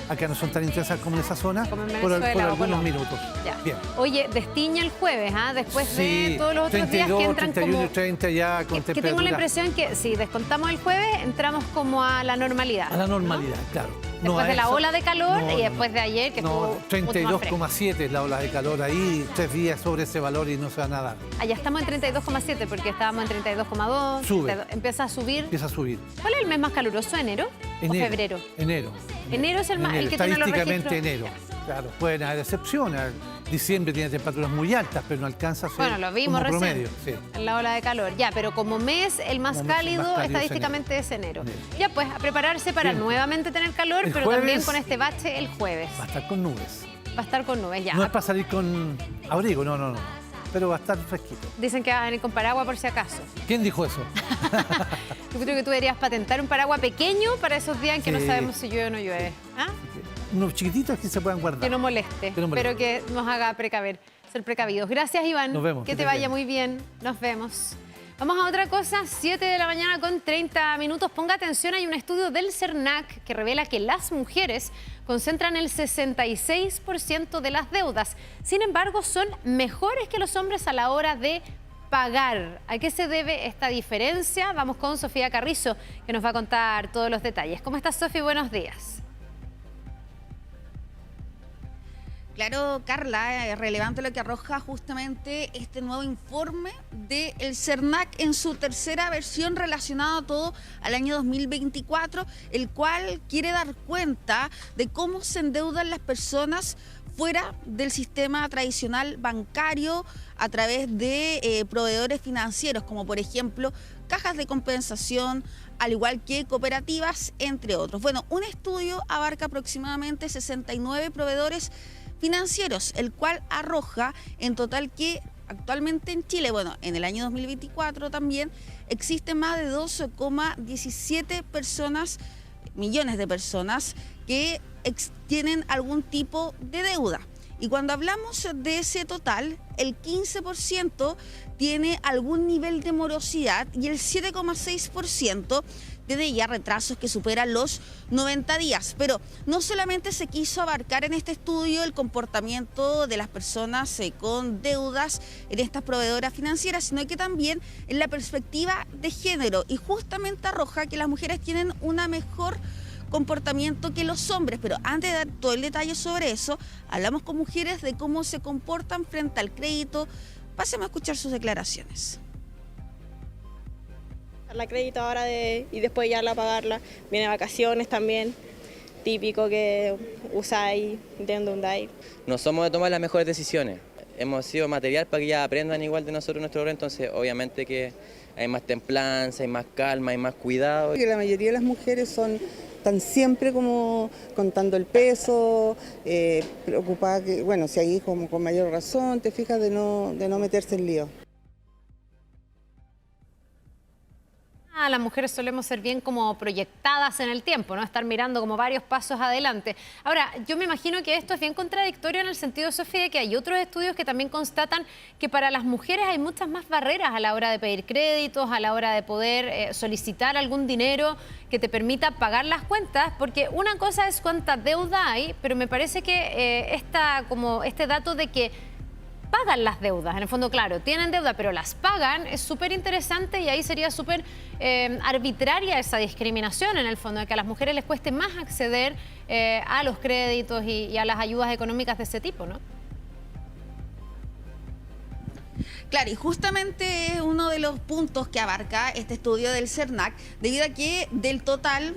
Speaker 20: Acá no son tan intensas como en esa zona,
Speaker 1: Como en
Speaker 20: por
Speaker 1: Venezuela o
Speaker 20: algunos minutos.
Speaker 1: Ya.
Speaker 20: Bien.
Speaker 1: Oye, destiña el jueves, después
Speaker 20: Sí,
Speaker 1: de todos los otros
Speaker 20: 32,
Speaker 1: días que entran
Speaker 20: 31
Speaker 1: como...
Speaker 20: y 30 ya con
Speaker 1: que
Speaker 20: temperatura.
Speaker 1: tengo la impresión que si descontamos el jueves, entramos como a la normalidad.
Speaker 20: A la normalidad, claro.
Speaker 1: Después de la ola de calor
Speaker 20: no,
Speaker 1: y después de ayer, que estuvo mucho más fresco.
Speaker 20: 32,7 es la ola de calor ahí, 3 días sobre ese valor y no se va a nadar.
Speaker 1: Allá estamos en 32,7 porque estábamos en 32,2.
Speaker 20: Sube.
Speaker 1: Empieza a subir.
Speaker 20: Empieza a subir.
Speaker 1: ¿Cuál es el mes más caluroso? ¿Enero? ¿O febrero?
Speaker 20: Enero.
Speaker 1: Enero es el que tiene los registros.
Speaker 20: Estadísticamente enero. Claro, pueden haber excepciones. Diciembre tiene temperaturas muy altas, pero no alcanza a ser
Speaker 1: Bueno, lo vimos
Speaker 20: como
Speaker 1: recién,
Speaker 20: promedio. Sí.
Speaker 1: en la ola de calor. Ya, pero como mes, el más
Speaker 20: Como mes,
Speaker 1: cálido,
Speaker 20: más cálido
Speaker 1: estadísticamente es enero. Ya, pues, a prepararse para
Speaker 20: Bien.
Speaker 1: nuevamente tener calor,
Speaker 20: El
Speaker 1: pero
Speaker 20: jueves
Speaker 1: también con este bache el jueves.
Speaker 20: Va a estar con nubes.
Speaker 1: Va a estar con nubes, ya.
Speaker 20: No es para salir con abrigo, no. Pero va a estar fresquito.
Speaker 1: Dicen que va a venir con paraguas por si acaso.
Speaker 20: ¿Quién dijo eso?
Speaker 1: Yo creo que tú deberías patentar un paraguas pequeño para esos días en que no
Speaker 20: Sí.
Speaker 1: sabemos si llueve o no llueve.
Speaker 20: Unos chiquititos que se puedan guardar.
Speaker 1: Que no moleste,
Speaker 20: Que no moleste.
Speaker 1: pero que nos haga ser precavidos. Gracias, Iván.
Speaker 20: Nos vemos,
Speaker 1: Que
Speaker 20: que
Speaker 1: te
Speaker 20: estés
Speaker 1: vaya
Speaker 20: bien.
Speaker 1: muy bien. Nos vemos. Vamos a otra cosa, 7 de la mañana con 30 minutos. Ponga atención, hay un estudio del CERNAC que revela que las mujeres concentran el 66% de las deudas. Sin embargo, son mejores que los hombres a la hora de pagar. ¿A qué se debe esta diferencia? Vamos con Sofía Carrizo, que nos va a contar todos los detalles. ¿Cómo estás, Sofía? Buenos días.
Speaker 13: Claro, Carla, es relevante lo que arroja justamente este nuevo informe del CERNAC en su tercera versión relacionada a todo al año 2024, el cual quiere dar cuenta de cómo se endeudan las personas fuera del sistema tradicional bancario a través de proveedores financieros, como por ejemplo cajas de compensación, al igual que cooperativas, entre otros. Bueno, un estudio abarca aproximadamente 69 proveedores financieros, el cual arroja en total que actualmente en Chile, bueno, en el año 2024 también, existen más de 2,17 millones de personas que tienen algún tipo de deuda. Y cuando hablamos de ese total, el 15% tiene algún nivel de morosidad y el 7,6% tiene ya retrasos que superan los 90 días. Pero no solamente se quiso abarcar en este estudio el comportamiento de las personas con deudas en estas proveedoras financieras, sino que también en la perspectiva de género. Y justamente arroja que las mujeres tienen una mejor comportamiento que los hombres, pero antes de dar todo el detalle sobre eso, hablamos con mujeres de cómo se comportan frente al crédito. Pasemos a escuchar sus declaraciones.
Speaker 21: La crédito ahora y después ya la pagarla, viene vacaciones también, típico que usáis, endeudáis.
Speaker 22: No somos de tomar las mejores decisiones, hemos sido material para que ya aprendan igual de nosotros nuestro rol, entonces obviamente que hay más templanza, hay más calma, hay más cuidado.
Speaker 23: Que la mayoría de las mujeres están siempre como contando el peso, preocupadas, que, bueno, si hay hijos con mayor razón, te fijas de no meterse en lío.
Speaker 1: Las mujeres solemos ser bien como proyectadas en el tiempo, ¿no? Estar mirando como varios pasos adelante. Ahora, yo me imagino que esto es bien contradictorio en el sentido, Sofía, de que hay otros estudios que también constatan que para las mujeres hay muchas más barreras a la hora de pedir créditos, a la hora de poder solicitar algún dinero que te permita pagar las cuentas, porque una cosa es cuánta deuda hay, pero me parece que este dato de que pagan las deudas. En el fondo, claro, tienen deuda, pero las pagan, es súper interesante y ahí sería súper arbitraria esa discriminación, en el fondo, de que a las mujeres les cueste más acceder a los créditos y a las ayudas económicas de ese tipo, ¿no?
Speaker 13: Claro, y justamente es uno de los puntos que abarca este estudio del CERNAC, debido a que del total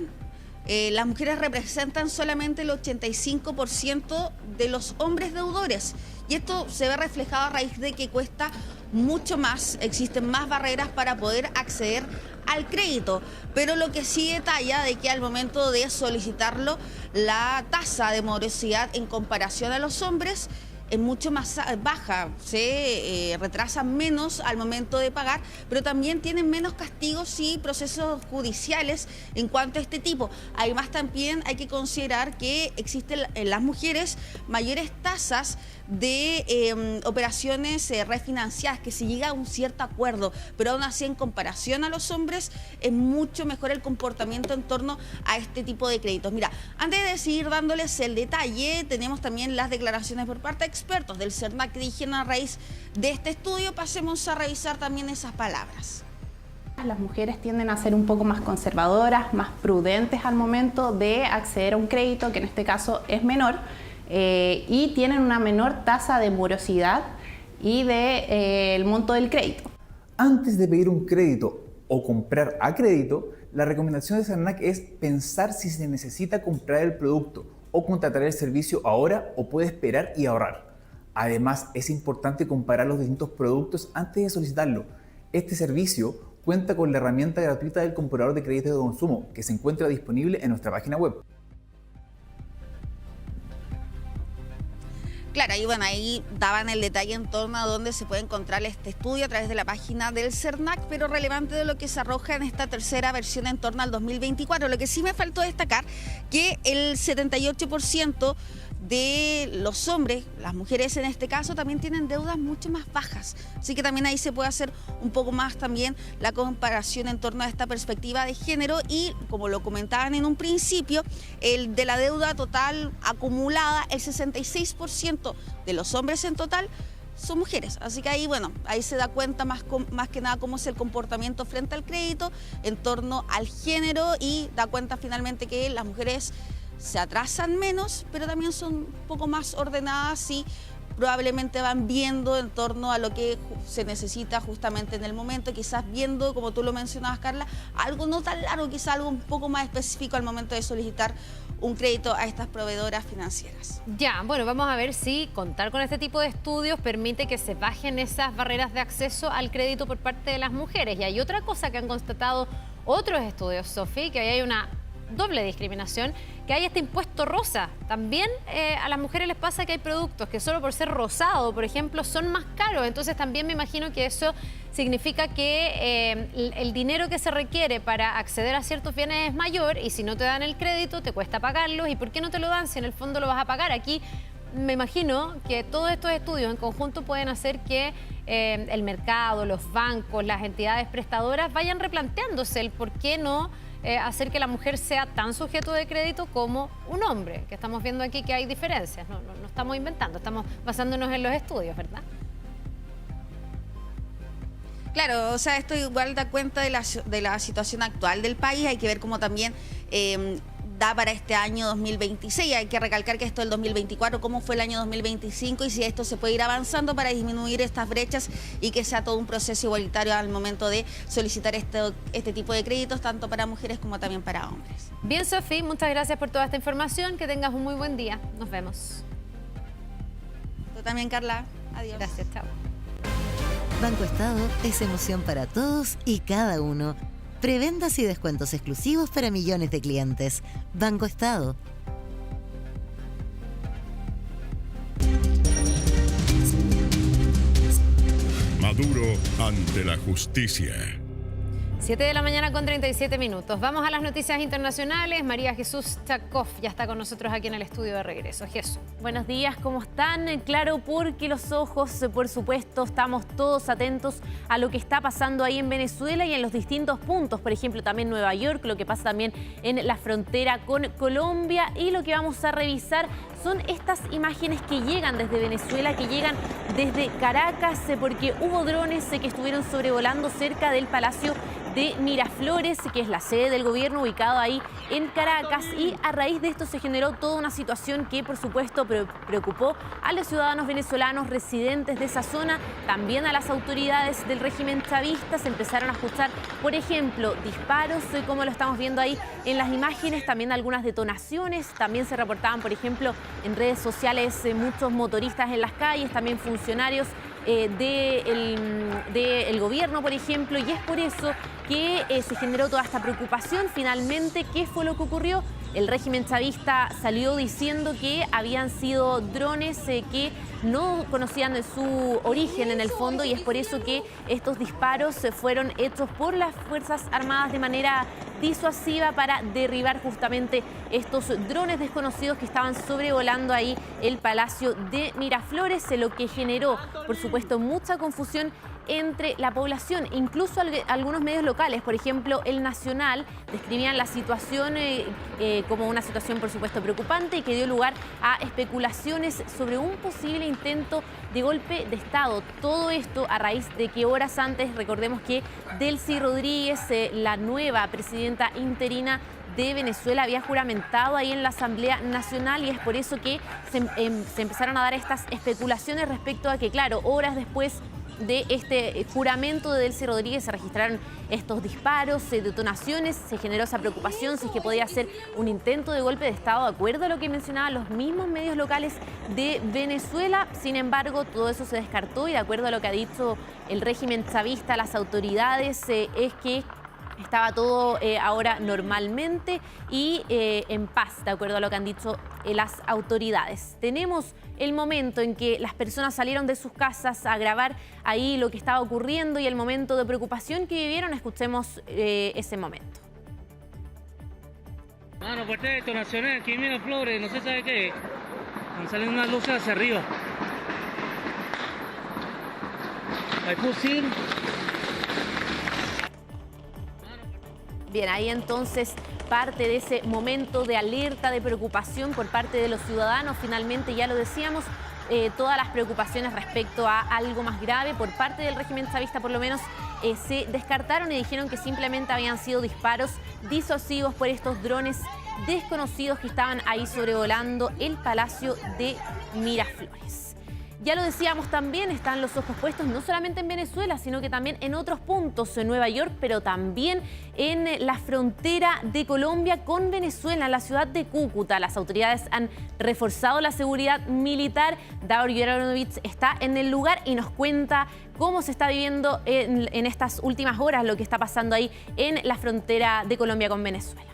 Speaker 13: las mujeres representan solamente el 85% de los hombres deudores. Y esto se ve reflejado a raíz de que cuesta mucho más, existen más barreras para poder acceder al crédito. Pero lo que sí detalla de que al momento de solicitarlo, la tasa de morosidad en comparación a los hombres es mucho más baja, se retrasan menos al momento de pagar, pero también tienen menos castigos y procesos judiciales en cuanto a este tipo. Además, también hay que considerar que existen en las mujeres mayores tasas de operaciones refinanciadas, que se llega a un cierto acuerdo, pero aún así, en comparación a los hombres, es mucho mejor el comportamiento en torno a este tipo de créditos. Mira, antes de seguir dándoles el detalle, tenemos también las declaraciones por parte de expertos del CERNAC que dijeron a raíz de este estudio. Pasemos a revisar también esas palabras.
Speaker 2: Las mujeres tienden a ser un poco más conservadoras, más prudentes al momento de acceder a un crédito, que en este caso es menor, y tienen una menor tasa de morosidad y el monto del crédito.
Speaker 3: Antes de pedir un crédito o comprar a crédito, la recomendación de CERNAC es pensar si se necesita comprar el producto o contratar el servicio ahora o puede esperar y ahorrar. Además, es importante comparar los distintos productos antes de solicitarlo. Este servicio cuenta con la herramienta gratuita del comparador de créditos de consumo, que se encuentra disponible en nuestra página web.
Speaker 13: Claro, y bueno, ahí daban el detalle en torno a dónde se puede encontrar este estudio a través de la página del CERNAC, pero relevante de lo que se arroja en esta tercera versión en torno al 2024. Lo que sí me faltó destacar, que el 78% de los hombres, las mujeres en este caso, también tienen deudas mucho más bajas. Así que también ahí se puede hacer un poco más también la comparación en torno a esta perspectiva de género y, como lo comentaban en un principio, el de la deuda total acumulada, el 66% de los hombres en total son mujeres. Así que ahí, bueno, ahí se da cuenta más que nada cómo es el comportamiento frente al crédito en torno al género y da cuenta finalmente que las mujeres se atrasan menos, pero también son un poco más ordenadas y probablemente van viendo en torno a lo que se necesita justamente en el momento, quizás viendo, como tú lo mencionabas, Carla, algo no tan largo, quizás algo un poco más específico al momento de solicitar un crédito a estas proveedoras financieras.
Speaker 1: Ya, bueno, vamos a ver si contar con este tipo de estudios permite que se bajen esas barreras de acceso al crédito por parte de las mujeres. Y hay otra cosa que han constatado otros estudios, Sofía, que hay una doble discriminación, que hay este impuesto rosa. También a las mujeres les pasa que hay productos que solo por ser rosado, por ejemplo, son más caros. Entonces también me imagino que eso significa que el dinero que se requiere para acceder a ciertos bienes es mayor y si no te dan el crédito te cuesta pagarlos. ¿Y por qué no te lo dan si en el fondo lo vas a pagar? Aquí me imagino que todos estos estudios en conjunto pueden hacer que el mercado, los bancos, las entidades prestadoras vayan replanteándose el por qué no hacer que la mujer sea tan sujeto de crédito como un hombre, que estamos viendo aquí que hay diferencias, no estamos inventando, estamos basándonos en los estudios, ¿verdad?
Speaker 13: Claro, o sea, esto igual da cuenta de la situación actual del país, hay que ver cómo también da para este año 2026, hay que recalcar que esto es el 2024, cómo fue el año 2025 y si esto se puede ir avanzando para disminuir estas brechas y que sea todo un proceso igualitario al momento de solicitar este tipo de créditos, tanto para mujeres como también para hombres.
Speaker 1: Bien, Sofía, muchas gracias por toda esta información, que tengas un muy buen día, nos vemos.
Speaker 13: Tú también, Carla, adiós.
Speaker 1: Gracias, chao.
Speaker 4: Banco Estado es emoción para todos y cada uno. Preventas y descuentos exclusivos para millones de clientes. Banco Estado.
Speaker 24: Maduro ante la justicia.
Speaker 1: 7 de la mañana con 37 minutos. Vamos a las noticias internacionales. María Jesús Chakov ya está con nosotros aquí en el estudio de regreso. Jesús.
Speaker 11: Buenos días, ¿cómo están? Claro, porque los ojos, por supuesto, estamos todos atentos a lo que está pasando ahí en Venezuela y en los distintos puntos. Por ejemplo, también Nueva York, lo que pasa también en la frontera con Colombia. Y lo que vamos a revisar son estas imágenes que llegan desde Venezuela, que llegan desde Caracas, porque hubo drones que estuvieron sobrevolando cerca del Palacio de Miraflores, que es la sede del gobierno ubicado ahí en Caracas, y a raíz de esto se generó toda una situación que por supuesto preocupó a los ciudadanos venezolanos residentes de esa zona, también a las autoridades del régimen chavista. Se empezaron a escuchar, por ejemplo, disparos, como lo estamos viendo ahí en las imágenes, también algunas detonaciones, también se reportaban, por ejemplo, en redes sociales muchos motoristas en las calles, también funcionarios del gobierno, por ejemplo, y es por eso que se generó toda esta preocupación. Finalmente, ¿qué fue lo que ocurrió? El régimen chavista salió diciendo que habían sido drones que no conocían su origen en el fondo, y es por eso que estos disparos fueron hechos por las Fuerzas Armadas de manera disuasiva para derribar justamente estos drones desconocidos que estaban sobrevolando ahí el Palacio de Miraflores, lo que generó, por supuesto, mucha confusión entre la población. Incluso algunos medios locales, por ejemplo El Nacional, describían la situación como una situación por supuesto preocupante y que dio lugar a especulaciones sobre un posible intento de golpe de Estado. Todo esto a raíz de que horas antes, recordemos que Delcy Rodríguez, la nueva presidenta interina de Venezuela, había juramentado ahí en la Asamblea Nacional, y es por eso que se empezaron a dar estas especulaciones respecto a que, claro, horas después de este juramento de Delcy Rodríguez se registraron estos disparos, detonaciones, se generó esa preocupación si es que podía ser un intento de golpe de Estado, de acuerdo a lo que mencionaban los mismos medios locales de Venezuela. Sin embargo, todo eso se descartó, y de acuerdo a lo que ha dicho el régimen chavista, las autoridades, es que estaba todo ahora normalmente y en paz, de acuerdo a lo que han dicho las autoridades. Tenemos el momento en que las personas salieron de sus casas a grabar ahí lo que estaba ocurriendo y el momento de preocupación que vivieron. Escuchemos ese momento.
Speaker 12: Mano, fuerte detonaciones aquí en Miraflores, no se sabe qué. Están saliendo unas luces hacia arriba. Hay fusil.
Speaker 11: Bien, ahí entonces parte de ese momento de alerta, de preocupación por parte de los ciudadanos. Finalmente, ya lo decíamos, todas las preocupaciones respecto a algo más grave por parte del régimen chavista, por lo menos, se descartaron y dijeron que simplemente habían sido disparos disuasivos por estos drones desconocidos que estaban ahí sobrevolando el Palacio de Miraflores. Ya lo decíamos también, están los ojos puestos no solamente en Venezuela, sino que también en otros puntos, en Nueva York, pero también en la frontera de Colombia con Venezuela, en la ciudad de Cúcuta. Las autoridades han reforzado la seguridad militar. Davor Yaranovich está en el lugar y nos cuenta cómo se está viviendo en estas últimas horas lo que está pasando ahí en la frontera de Colombia con Venezuela.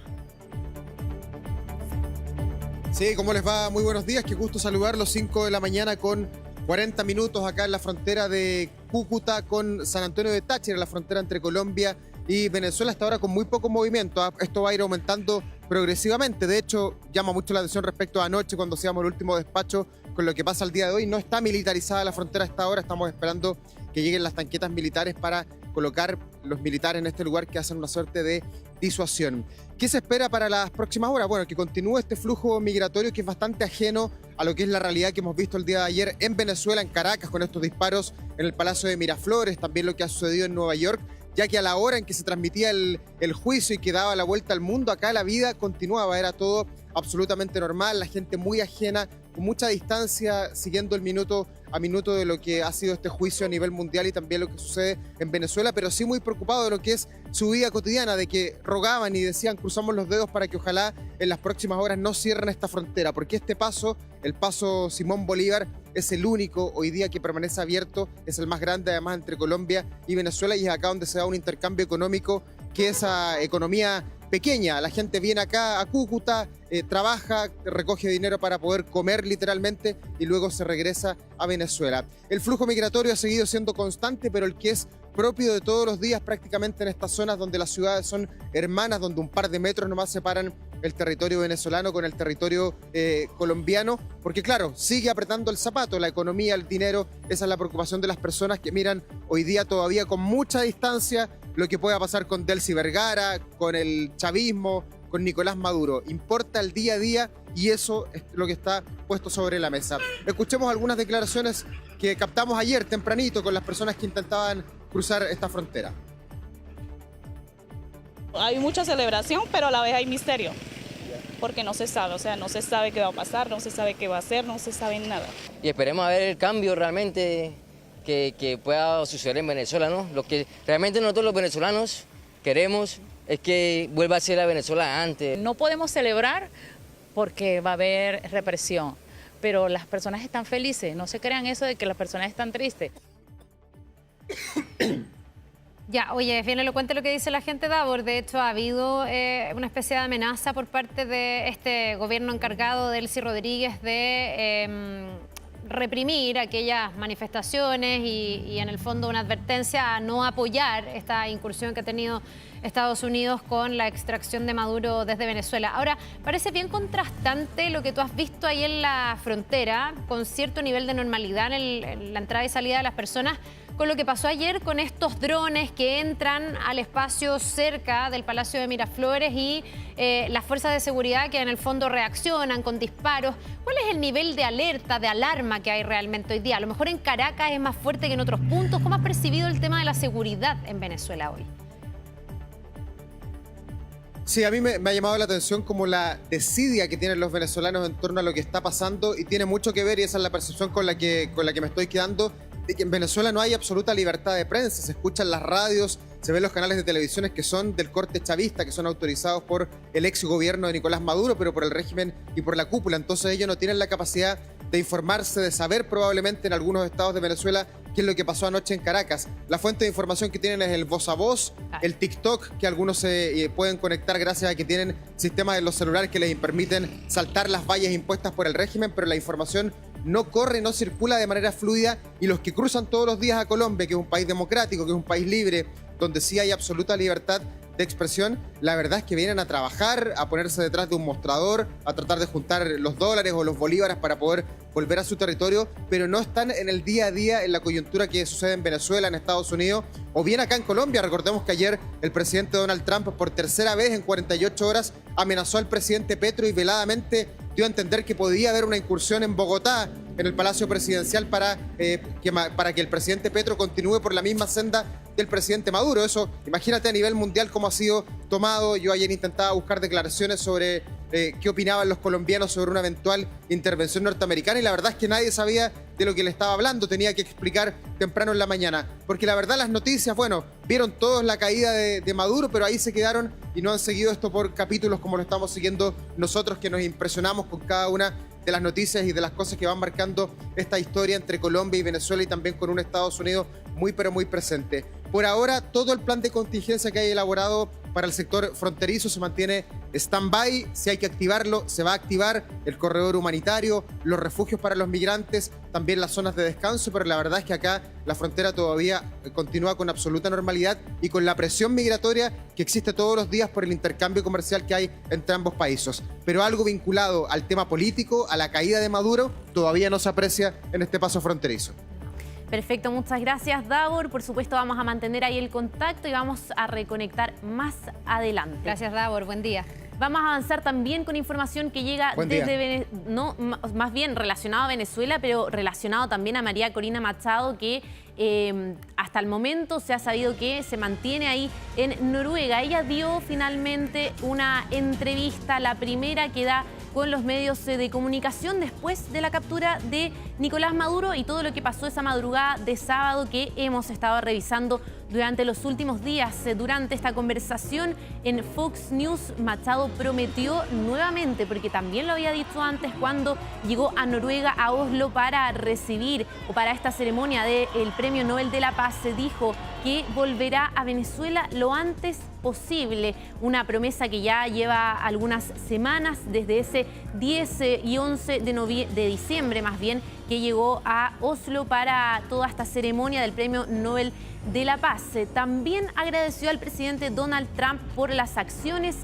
Speaker 6: Sí, ¿cómo les va? Muy buenos días, qué gusto saludarlos. 5 de la mañana con 40 minutos acá en la frontera de Cúcuta con San Antonio de Táchira, la frontera entre Colombia y Venezuela, hasta ahora con muy poco movimiento. Esto va a ir aumentando progresivamente. De hecho, llama mucho la atención respecto a anoche cuando hacíamos el último despacho con lo que pasa el día de hoy. No está militarizada la frontera hasta ahora, estamos esperando que lleguen las tanquetas militares para colocar los militares en este lugar que hacen una suerte de disuasión. ¿Qué se espera para las próximas horas? Bueno, que continúe este flujo migratorio que es bastante ajeno a lo que es la realidad que hemos visto el día de ayer en Venezuela, en Caracas, con estos disparos en el Palacio de Miraflores, también lo que ha sucedido en Nueva York, ya que a la hora en que se transmitía el juicio y que daba la vuelta al mundo, acá la vida continuaba, era todo absolutamente normal, la gente muy ajena, con mucha distancia, siguiendo el minuto a minuto de lo que ha sido este juicio a nivel mundial y también lo que sucede en Venezuela, pero sí muy preocupado de lo que es su vida cotidiana, de que rogaban y decían, cruzamos los dedos para que ojalá en las próximas horas no cierren esta frontera, porque este paso, el paso Simón Bolívar, es el único hoy día que permanece abierto, es el más grande además entre Colombia y Venezuela, y es acá donde se da un intercambio económico, que esa economía pequeña. La gente viene acá a Cúcuta, trabaja, recoge dinero para poder comer literalmente y luego se regresa a Venezuela. El flujo migratorio ha seguido siendo constante, pero el que es propio de todos los días prácticamente en estas zonas donde las ciudades son hermanas, donde un par de metros nomás separan el territorio venezolano con el territorio colombiano, porque claro, sigue apretando el zapato, la economía, el dinero, esa es la preocupación de las personas que miran hoy día todavía con mucha distancia lo que pueda pasar con Delcy Vergara, con el chavismo, con Nicolás Maduro. Importa el día a día y eso es lo que está puesto sobre la mesa. Escuchemos algunas declaraciones que captamos ayer tempranito con las personas que intentaban cruzar esta frontera.
Speaker 7: Hay mucha celebración, pero a la vez hay misterio, porque no se sabe, o sea, no se sabe qué va a pasar, no se sabe qué va a hacer, no se sabe nada.
Speaker 8: Y esperemos a ver el cambio realmente que pueda suceder en Venezuela, ¿no? Lo que realmente nosotros los venezolanos queremos es que vuelva a ser la Venezuela antes.
Speaker 9: No podemos celebrar porque va a haber represión, pero las personas están felices, no se crean eso de que las personas están tristes.
Speaker 1: Ya, oye, es bien elocuente lo que dice la gente, Davor. De hecho, ha habido una especie de amenaza por parte de este gobierno encargado de Delcy Rodríguez de reprimir aquellas manifestaciones y en el fondo una advertencia a no apoyar esta incursión que ha tenido Estados Unidos con la extracción de Maduro desde Venezuela. Ahora, parece bien contrastante lo que tú has visto ahí en la frontera, con cierto nivel de normalidad en la entrada y salida de las personas, con lo que pasó ayer con estos drones que entran al espacio cerca del Palacio de Miraflores y las fuerzas de seguridad que en el fondo reaccionan con disparos. ¿Cuál es el nivel de alerta, de alarma que hay realmente hoy día? A lo mejor en Caracas es más fuerte que en otros puntos. ¿Cómo has percibido el tema de la seguridad en Venezuela hoy?
Speaker 6: Sí, a mí me ha llamado la atención como la desidia que tienen los venezolanos en torno a lo que está pasando y tiene mucho que ver, y esa es la percepción con la que me estoy quedando, de que en Venezuela no hay absoluta libertad de prensa. Se escuchan las radios, se ven los canales de televisiones que son del corte chavista, que son autorizados por el ex gobierno de Nicolás Maduro, pero por el régimen y por la cúpula. Entonces ellos no tienen la capacidad de informarse, de saber probablemente en algunos estados de Venezuela qué es lo que pasó anoche en Caracas. La fuente de información que tienen es el voz a voz, el TikTok, que algunos se pueden conectar gracias a que tienen sistemas en los celulares que les permiten saltar las vallas impuestas por el régimen, pero la información no corre, no circula de manera fluida, y los que cruzan todos los días a Colombia, que es un país democrático, que es un país libre, donde sí hay absoluta libertad de expresión, la verdad es que vienen a trabajar, a ponerse detrás de un mostrador, a tratar de juntar los dólares o los bolívares para poder volver a su territorio, pero no están en el día a día en la coyuntura que sucede en Venezuela, en Estados Unidos o bien acá en Colombia. Recordemos que ayer el presidente Donald Trump por tercera vez en 48 horas amenazó al presidente Petro y veladamente dio a entender que podía haber una incursión en Bogotá, en el Palacio Presidencial, para que el presidente Petro continúe por la misma senda del presidente Maduro. Eso, imagínate a nivel mundial cómo ha sido tomado. Yo ayer intentaba buscar declaraciones sobre qué opinaban los colombianos sobre una eventual intervención norteamericana y la verdad es que nadie sabía de lo que le estaba hablando. Tenía que explicar temprano en la mañana, porque la verdad las noticias, bueno, vieron todos la caída de Maduro, pero ahí se quedaron y no han seguido esto por capítulos como lo estamos siguiendo nosotros, que nos impresionamos con cada una de las noticias y de las cosas que van marcando esta historia entre Colombia y Venezuela, y también con un Estados Unidos muy pero muy presente. Por ahora, todo el plan de contingencia que hay elaborado para el sector fronterizo se mantiene stand-by. Si hay que activarlo, se va a activar el corredor humanitario, los refugios para los migrantes, también las zonas de descanso, pero la verdad es que acá la frontera todavía continúa con absoluta normalidad y con la presión migratoria que existe todos los días por el intercambio comercial que hay entre ambos países. Pero algo vinculado al tema político, a la caída de Maduro, todavía no se aprecia en este paso fronterizo.
Speaker 11: Perfecto, muchas gracias, Davor. Por supuesto, vamos a mantener ahí el contacto y vamos a reconectar más adelante.
Speaker 1: Gracias, Davor. Buen día.
Speaker 11: Vamos a avanzar también con información que llega desde no, más bien relacionado a Venezuela, pero relacionado también a María Corina Machado, que hasta el momento se ha sabido que se mantiene ahí en Noruega. Ella dio finalmente una entrevista, la primera que da con los medios de comunicación después de la captura de Nicolás Maduro y todo lo que pasó esa madrugada de sábado que hemos estado revisando durante los últimos días. Durante esta conversación en Fox News, Machado prometió nuevamente, porque también lo había dicho antes cuando llegó a Noruega, a Oslo, para recibir o para esta ceremonia del Premio Nobel de la Paz, se dijo que volverá a Venezuela lo antes posible, una promesa que ya lleva algunas semanas, desde ese 10 y 11 de diciembre más bien, que llegó a Oslo para toda esta ceremonia del Premio Nobel de la Paz. También agradeció al presidente Donald Trump por las acciones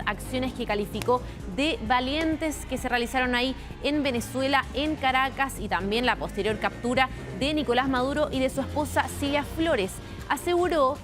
Speaker 11: que calificó de valientes que se realizaron ahí en Venezuela, en Caracas, y también la posterior captura de Nicolás Maduro y de su esposa Cilia Flores. Aseguró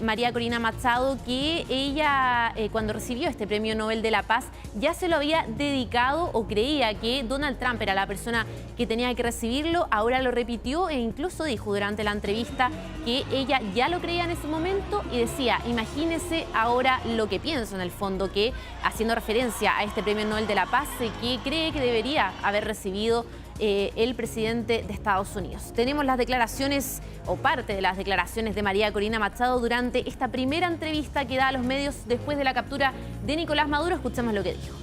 Speaker 11: María Corina Machado que ella, cuando recibió este Premio Nobel de la Paz, ya se lo había dedicado, o creía que Donald Trump era la persona que tenía que recibirlo. Ahora lo repitió e incluso dijo durante la entrevista que ella ya lo creía en ese momento y decía: imagínese ahora lo que pienso en el fondo, que haciendo referencia a este Premio Nobel de la Paz que cree que debería haber recibido el presidente de Estados Unidos. Tenemos las declaraciones, o parte de las declaraciones, de María Corina Machado durante esta primera entrevista que da a los medios después de la captura de Nicolás Maduro. Escuchemos lo que dijo.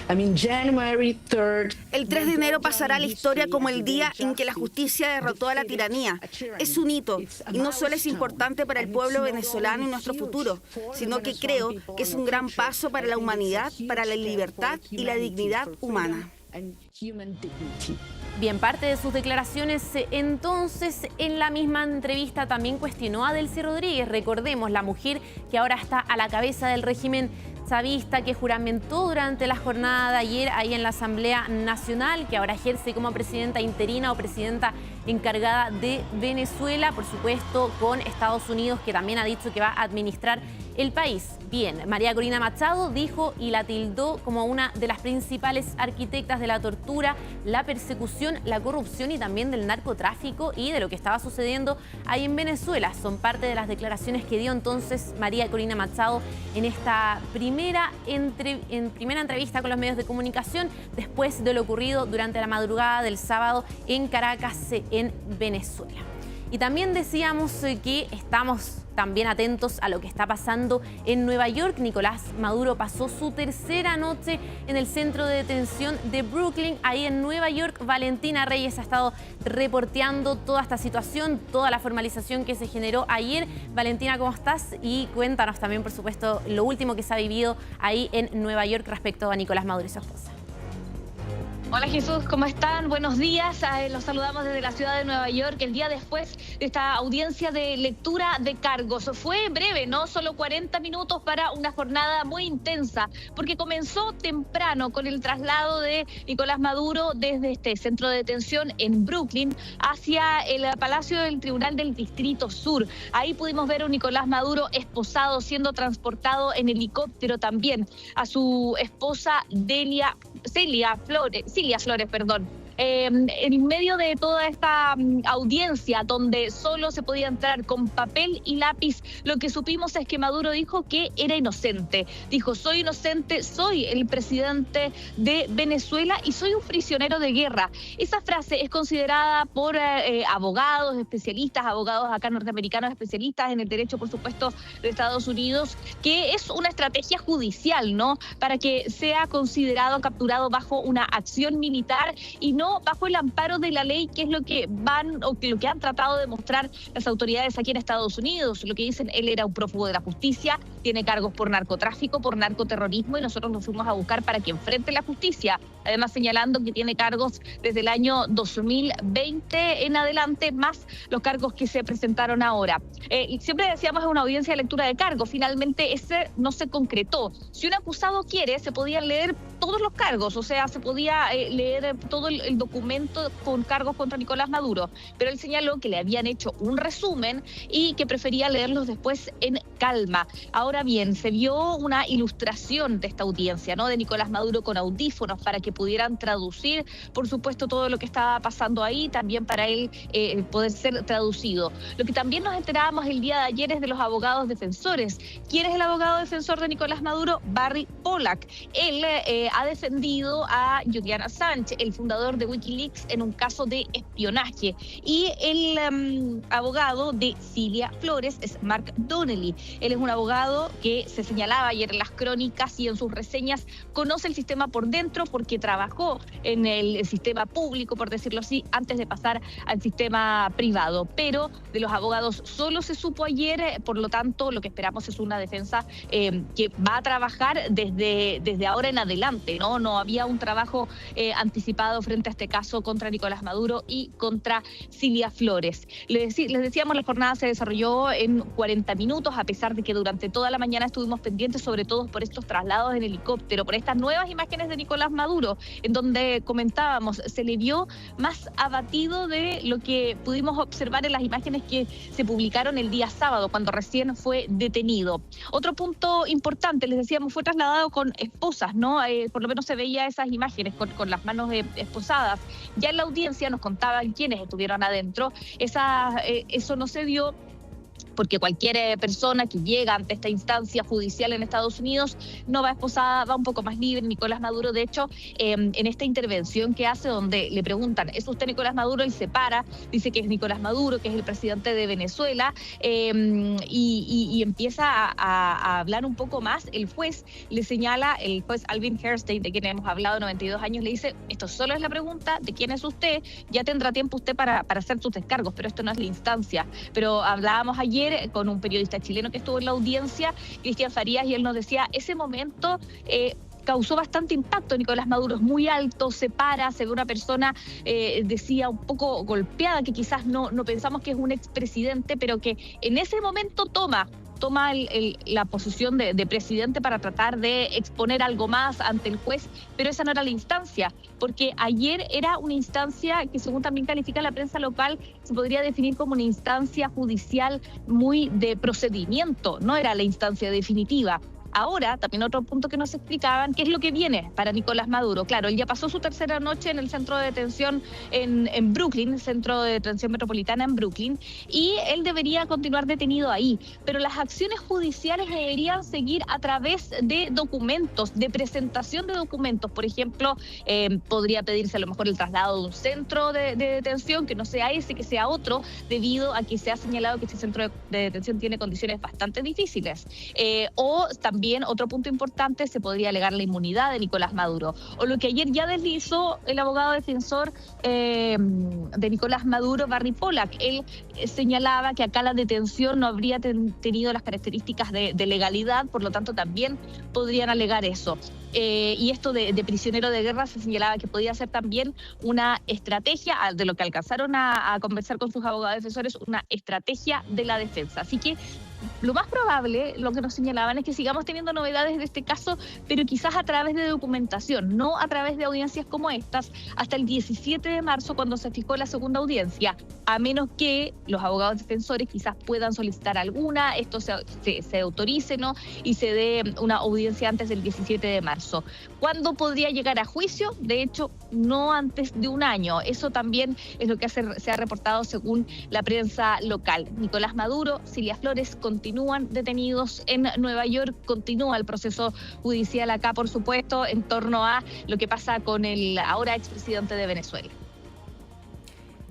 Speaker 13: El 3 de enero pasará a la historia como el día en que la justicia derrotó a la tiranía. Es un hito, y no solo es importante para el pueblo venezolano y nuestro futuro, sino que creo que es un gran paso para la humanidad, para la libertad y la dignidad humana.
Speaker 11: Bien, parte de sus declaraciones, entonces, en la misma entrevista también cuestionó a Delcy Rodríguez, recordemos, la mujer que ahora está a la cabeza del régimen chavista, que juramentó durante la jornada de ayer ahí en la Asamblea Nacional, que ahora ejerce como presidenta interina o presidenta encargada de Venezuela, por supuesto con Estados Unidos, que también ha dicho que va a administrar el país. Bien, María Corina Machado dijo y la tildó como una de las principales arquitectas de la tortura, la persecución, la corrupción y también del narcotráfico y de lo que estaba sucediendo ahí en Venezuela. Son parte de las declaraciones que dio entonces María Corina Machado en esta primera entrevista con los medios de comunicación después de lo ocurrido durante la madrugada del sábado en Caracas, en Venezuela. Y también decíamos que estamos también atentos a lo que está pasando en Nueva York. Nicolás Maduro pasó su tercera noche en el centro de detención de Brooklyn, ahí en Nueva York. Valentina Reyes ha estado reporteando toda esta situación, toda la formalización que se generó ayer. Valentina, ¿cómo estás? Y cuéntanos también, por supuesto, lo último que se ha vivido ahí en Nueva York respecto a Nicolás Maduro y su esposa.
Speaker 5: Hola Jesús, ¿cómo están? Buenos días. Los saludamos desde la ciudad de Nueva York el día después de esta audiencia de lectura de cargos. Fue breve, ¿no? Solo 40 minutos para una jornada muy intensa, porque comenzó temprano con el traslado de Nicolás Maduro desde este centro de detención en Brooklyn hacia el Palacio del Tribunal del Distrito Sur. Ahí pudimos ver a un Nicolás Maduro esposado, siendo transportado en helicóptero también a su esposa Cilia Flores, perdón. En medio de toda esta audiencia donde solo se podía entrar con papel y lápiz, lo que supimos es que Maduro dijo que era inocente. Dijo: soy inocente, soy el presidente de Venezuela y soy un prisionero de guerra. Esa frase es considerada por abogados, especialistas, abogados acá norteamericanos especialistas en el derecho, por supuesto, de Estados Unidos, que es una estrategia judicial, ¿no? Para que sea considerado, capturado bajo una acción militar y no bajo el amparo de la ley, que es lo que lo que han tratado de mostrar las autoridades aquí en Estados Unidos. Lo que dicen: él era un prófugo de la justicia, tiene cargos por narcotráfico, por narcoterrorismo, y nosotros lo fuimos a buscar para que enfrente la justicia. Además, señalando que tiene cargos desde el año 2020 en adelante, más los cargos que se presentaron ahora. Y siempre decíamos en una audiencia de lectura de cargos, finalmente ese no se concretó. Si un acusado quiere, se podían leer todos los cargos, o sea, se podía leer todo el documento con cargos contra Nicolás Maduro, pero él señaló que le habían hecho un resumen y que prefería leerlos después en calma. Ahora bien, se vio una ilustración de esta audiencia, ¿no? De Nicolás Maduro con audífonos para que pudieran traducir, por supuesto, todo lo que estaba pasando ahí, también para él poder ser traducido. Lo que también nos enterábamos el día de ayer es de los abogados defensores. ¿Quién es el abogado defensor de Nicolás Maduro? Barry Pollack. Él ha defendido a Julian Assange, el fundador de Wikileaks, en un caso de espionaje. Y el abogado de Cilia Flores es Mark Donnelly. Él es un abogado que se señalaba ayer en las crónicas y en sus reseñas, conoce el sistema por dentro porque trabajó en el sistema público, por decirlo así, antes de pasar al sistema privado. Pero de los abogados solo se supo ayer, por lo tanto, lo que esperamos es una defensa que va a trabajar desde ahora en adelante, ¿no? No había un trabajo anticipado frente a este caso contra Nicolás Maduro y contra Cilia Flores. Les decíamos, la jornada se desarrolló en 40 minutos, a pesar de que durante toda la mañana estuvimos pendientes, sobre todo por estos traslados en helicóptero, por estas nuevas imágenes de Nicolás Maduro, en donde comentábamos, se le vio más abatido de lo que pudimos observar en las imágenes que se publicaron el día sábado, cuando recién fue detenido. Otro punto importante, les decíamos, fue trasladado con esposas, ¿no? Por lo menos se veía esas imágenes con las manos esposadas. Ya en la audiencia nos contaban quiénes estuvieron adentro. Eso no se dio porque cualquier persona que llega ante esta instancia judicial en Estados Unidos no va esposada, va un poco más libre. Nicolás Maduro, de hecho, en esta intervención que hace, donde le preguntan, ¿es usted Nicolás Maduro? Él se para, dice que es Nicolás Maduro, que es el presidente de Venezuela, y empieza a hablar un poco más. El juez le señala, el juez Alvin Herstein, de quien hemos hablado, 92 años, le dice, esto solo es la pregunta de quién es usted, ya tendrá tiempo usted para hacer sus descargos, pero esto no es la instancia. Pero hablábamos ayer con un periodista chileno que estuvo en la audiencia, Cristian Farías, y él nos decía, ese momento causó bastante impacto. Nicolás Maduro es muy alto, se para, se ve una persona, decía, un poco golpeada, que quizás no pensamos que es un expresidente, pero que en ese momento toma la posición de presidente para tratar de exponer algo más ante el juez, pero esa no era la instancia, porque ayer era una instancia que, según también califica la prensa local, se podría definir como una instancia judicial muy de procedimiento, no era la instancia definitiva. Ahora, también otro punto que nos explicaban, ¿qué es lo que viene para Nicolás Maduro? Claro, él ya pasó su tercera noche en el centro de detención en Brooklyn, centro de detención metropolitana en Brooklyn, y él debería continuar detenido ahí. Pero las acciones judiciales deberían seguir a través de documentos, de presentación de documentos. Por ejemplo, podría pedirse a lo mejor el traslado de un centro de detención, que no sea ese, que sea otro, debido a que se ha señalado que este centro de detención tiene condiciones bastante difíciles. O también, otro punto importante, se podría alegar la inmunidad de Nicolás Maduro. O lo que ayer ya deslizó el abogado defensor de Nicolás Maduro, Barry Pollack. Él señalaba que acá la detención no habría tenido las características de legalidad, por lo tanto también podrían alegar eso. Y esto de prisionero de guerra se señalaba que podía ser también una estrategia, de lo que alcanzaron a conversar con sus abogados defensores, una estrategia de la defensa. Así que lo más probable, lo que nos señalaban, es que sigamos teniendo novedades de este caso, pero quizás a través de documentación, no a través de audiencias como estas, hasta el 17 de marzo, cuando se fijó la segunda audiencia, a menos que los abogados defensores quizás puedan solicitar alguna, esto se autorice, ¿no? Y se dé una audiencia antes del 17 de marzo. ¿Cuándo podría llegar a juicio? De hecho, no antes de un año. Eso también es lo que se ha reportado según la prensa local. Nicolás Maduro, Cilia Flores continúan detenidos en Nueva York, continúa el proceso judicial acá, por supuesto, en torno a lo que pasa con el ahora expresidente de Venezuela.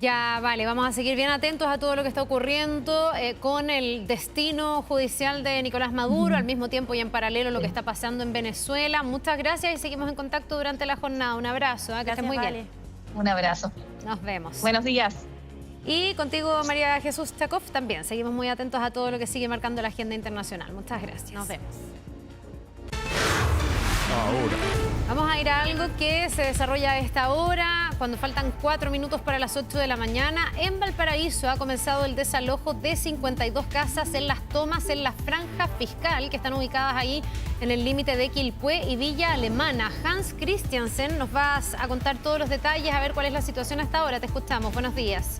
Speaker 1: Ya, vale, vamos a seguir bien atentos a todo lo que está ocurriendo con el destino judicial de Nicolás Maduro, al mismo tiempo y en paralelo lo que está pasando en Venezuela. Muchas gracias y seguimos en contacto durante la jornada. Un abrazo, que estés muy bien.
Speaker 5: Un abrazo.
Speaker 1: Nos vemos.
Speaker 5: Buenos días.
Speaker 1: Y contigo, María Jesús Chacov, también. Seguimos muy atentos a todo lo que sigue marcando la agenda internacional. Muchas gracias. Nos vemos.
Speaker 10: Ahora.
Speaker 1: Vamos a ir a algo que se desarrolla a esta hora, cuando faltan 4 minutos para las 8 de la mañana. En Valparaíso ha comenzado el desalojo de 52 casas en las tomas en la franja fiscal, que están ubicadas ahí en el límite de Quilpué y Villa Alemana. Hans Christiansen, nos vas a contar todos los detalles, a ver cuál es la situación hasta ahora. Te escuchamos. Buenos días.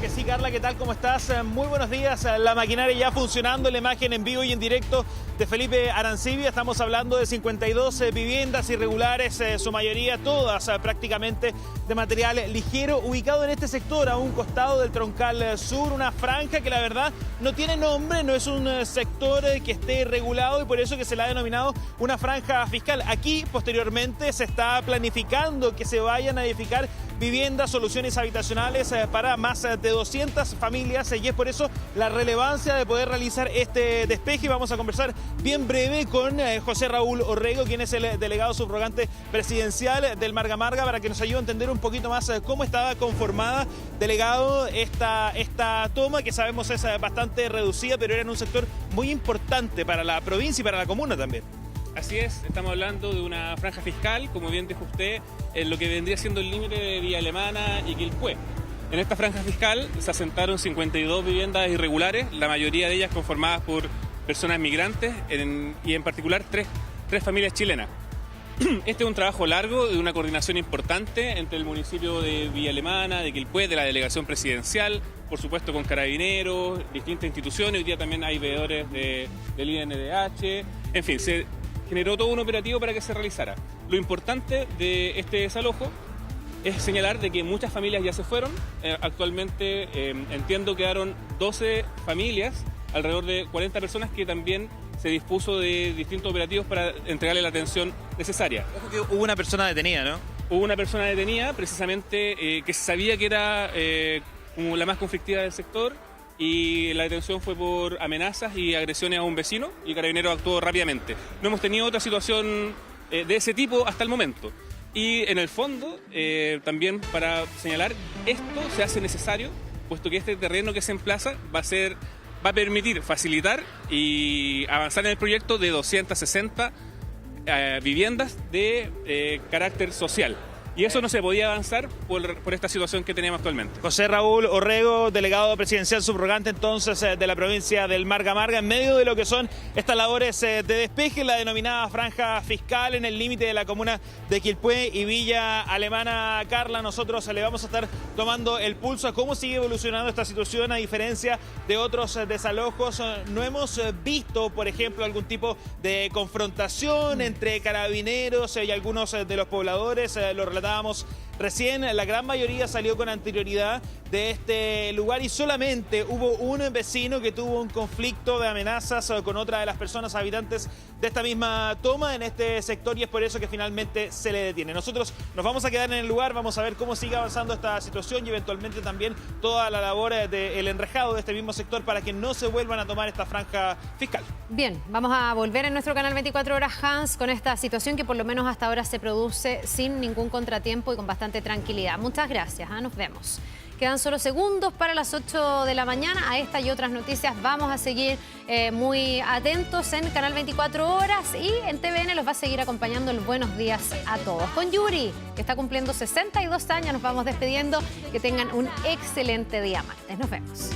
Speaker 10: Que sí, Carla, ¿qué tal? ¿Cómo estás? Muy buenos días. La maquinaria ya funcionando, la imagen en vivo y en directo de Felipe Arancibia. Estamos hablando de 52 viviendas irregulares, su mayoría, todas prácticamente de material ligero, ubicado en este sector, a un costado del Troncal Sur, una franja que la verdad no tiene nombre, no es un sector que esté regulado y por eso que se le ha denominado una franja fiscal. Aquí, posteriormente, se está planificando que se vayan a edificar viviendas, soluciones habitacionales para más de 200 familias y es por eso la relevancia de poder realizar este despeje. Vamos a conversar bien breve con José Raúl Orrego, quien es el delegado subrogante presidencial del Marga Marga, para que nos ayude a entender un poquito más cómo estaba conformada, delegado, esta toma, que sabemos es bastante reducida, pero era en un sector muy importante para la provincia y para la comuna también.
Speaker 15: Así es, estamos hablando de una franja fiscal, como bien dijo usted, en lo que vendría siendo el límite de Villa Alemana y Quilpué. En esta franja fiscal se asentaron 52 viviendas irregulares, la mayoría de ellas conformadas por personas migrantes y en particular tres familias chilenas. Este es un trabajo largo, de una coordinación importante entre el municipio de Villa Alemana, de Quilpué, de la delegación presidencial, por supuesto con carabineros, distintas instituciones. Hoy día también hay veedores del INDH. En fin, se generó todo un operativo para que se realizara. Lo importante de este desalojo es señalar de que muchas familias ya se fueron. Actualmente entiendo quedaron 12 familias, alrededor de 40 personas que también se dispuso de distintos operativos para entregarle la atención necesaria.
Speaker 10: Ojo que hubo una persona detenida, ¿no?
Speaker 15: Hubo una persona detenida, precisamente, que se sabía que era como la más conflictiva del sector, y la detención fue por amenazas y agresiones a un vecino, y Carabineros actuó rápidamente. No hemos tenido otra situación de ese tipo hasta el momento. Y en el fondo, también para señalar, esto se hace necesario, puesto que este terreno que se emplaza va a permitir facilitar y avanzar en el proyecto de 260 viviendas de carácter social. Y eso no se podía avanzar por esta situación que tenemos actualmente.
Speaker 10: José Raúl Orrego, delegado presidencial subrogante entonces de la provincia del Marga Marga, en medio de lo que son estas labores de despeje, la denominada franja fiscal en el límite de la comuna de Quilpué y Villa Alemana. Carla, nosotros le vamos a estar tomando el pulso a cómo sigue evolucionando esta situación, a diferencia de otros desalojos. No hemos visto, por ejemplo, algún tipo de confrontación entre carabineros y algunos de los pobladores. Lo relatábamos recién, la gran mayoría salió con anterioridad de este lugar y solamente hubo un vecino que tuvo un conflicto de amenazas con otra de las personas habitantes de esta misma toma en este sector, y es por eso que finalmente se le detiene. Nosotros nos vamos a quedar en el lugar, vamos a ver cómo sigue avanzando esta situación y eventualmente también toda la labor del enrejado de este mismo sector para que no se vuelvan a tomar esta franja fiscal.
Speaker 1: Bien, vamos a volver en nuestro canal 24 horas, Hans, con esta situación que por lo menos hasta ahora se produce sin ningún contratiempo y con bastante tranquilidad. Muchas gracias, nos vemos. Quedan solo segundos para las 8 de la mañana. A esta y otras noticias vamos a seguir muy atentos en Canal 24 Horas y en TVN los va a seguir acompañando el Buenos Días a Todos. Con Yuri, que está cumpliendo 62 años, nos vamos despidiendo. Que tengan un excelente día martes. Nos vemos.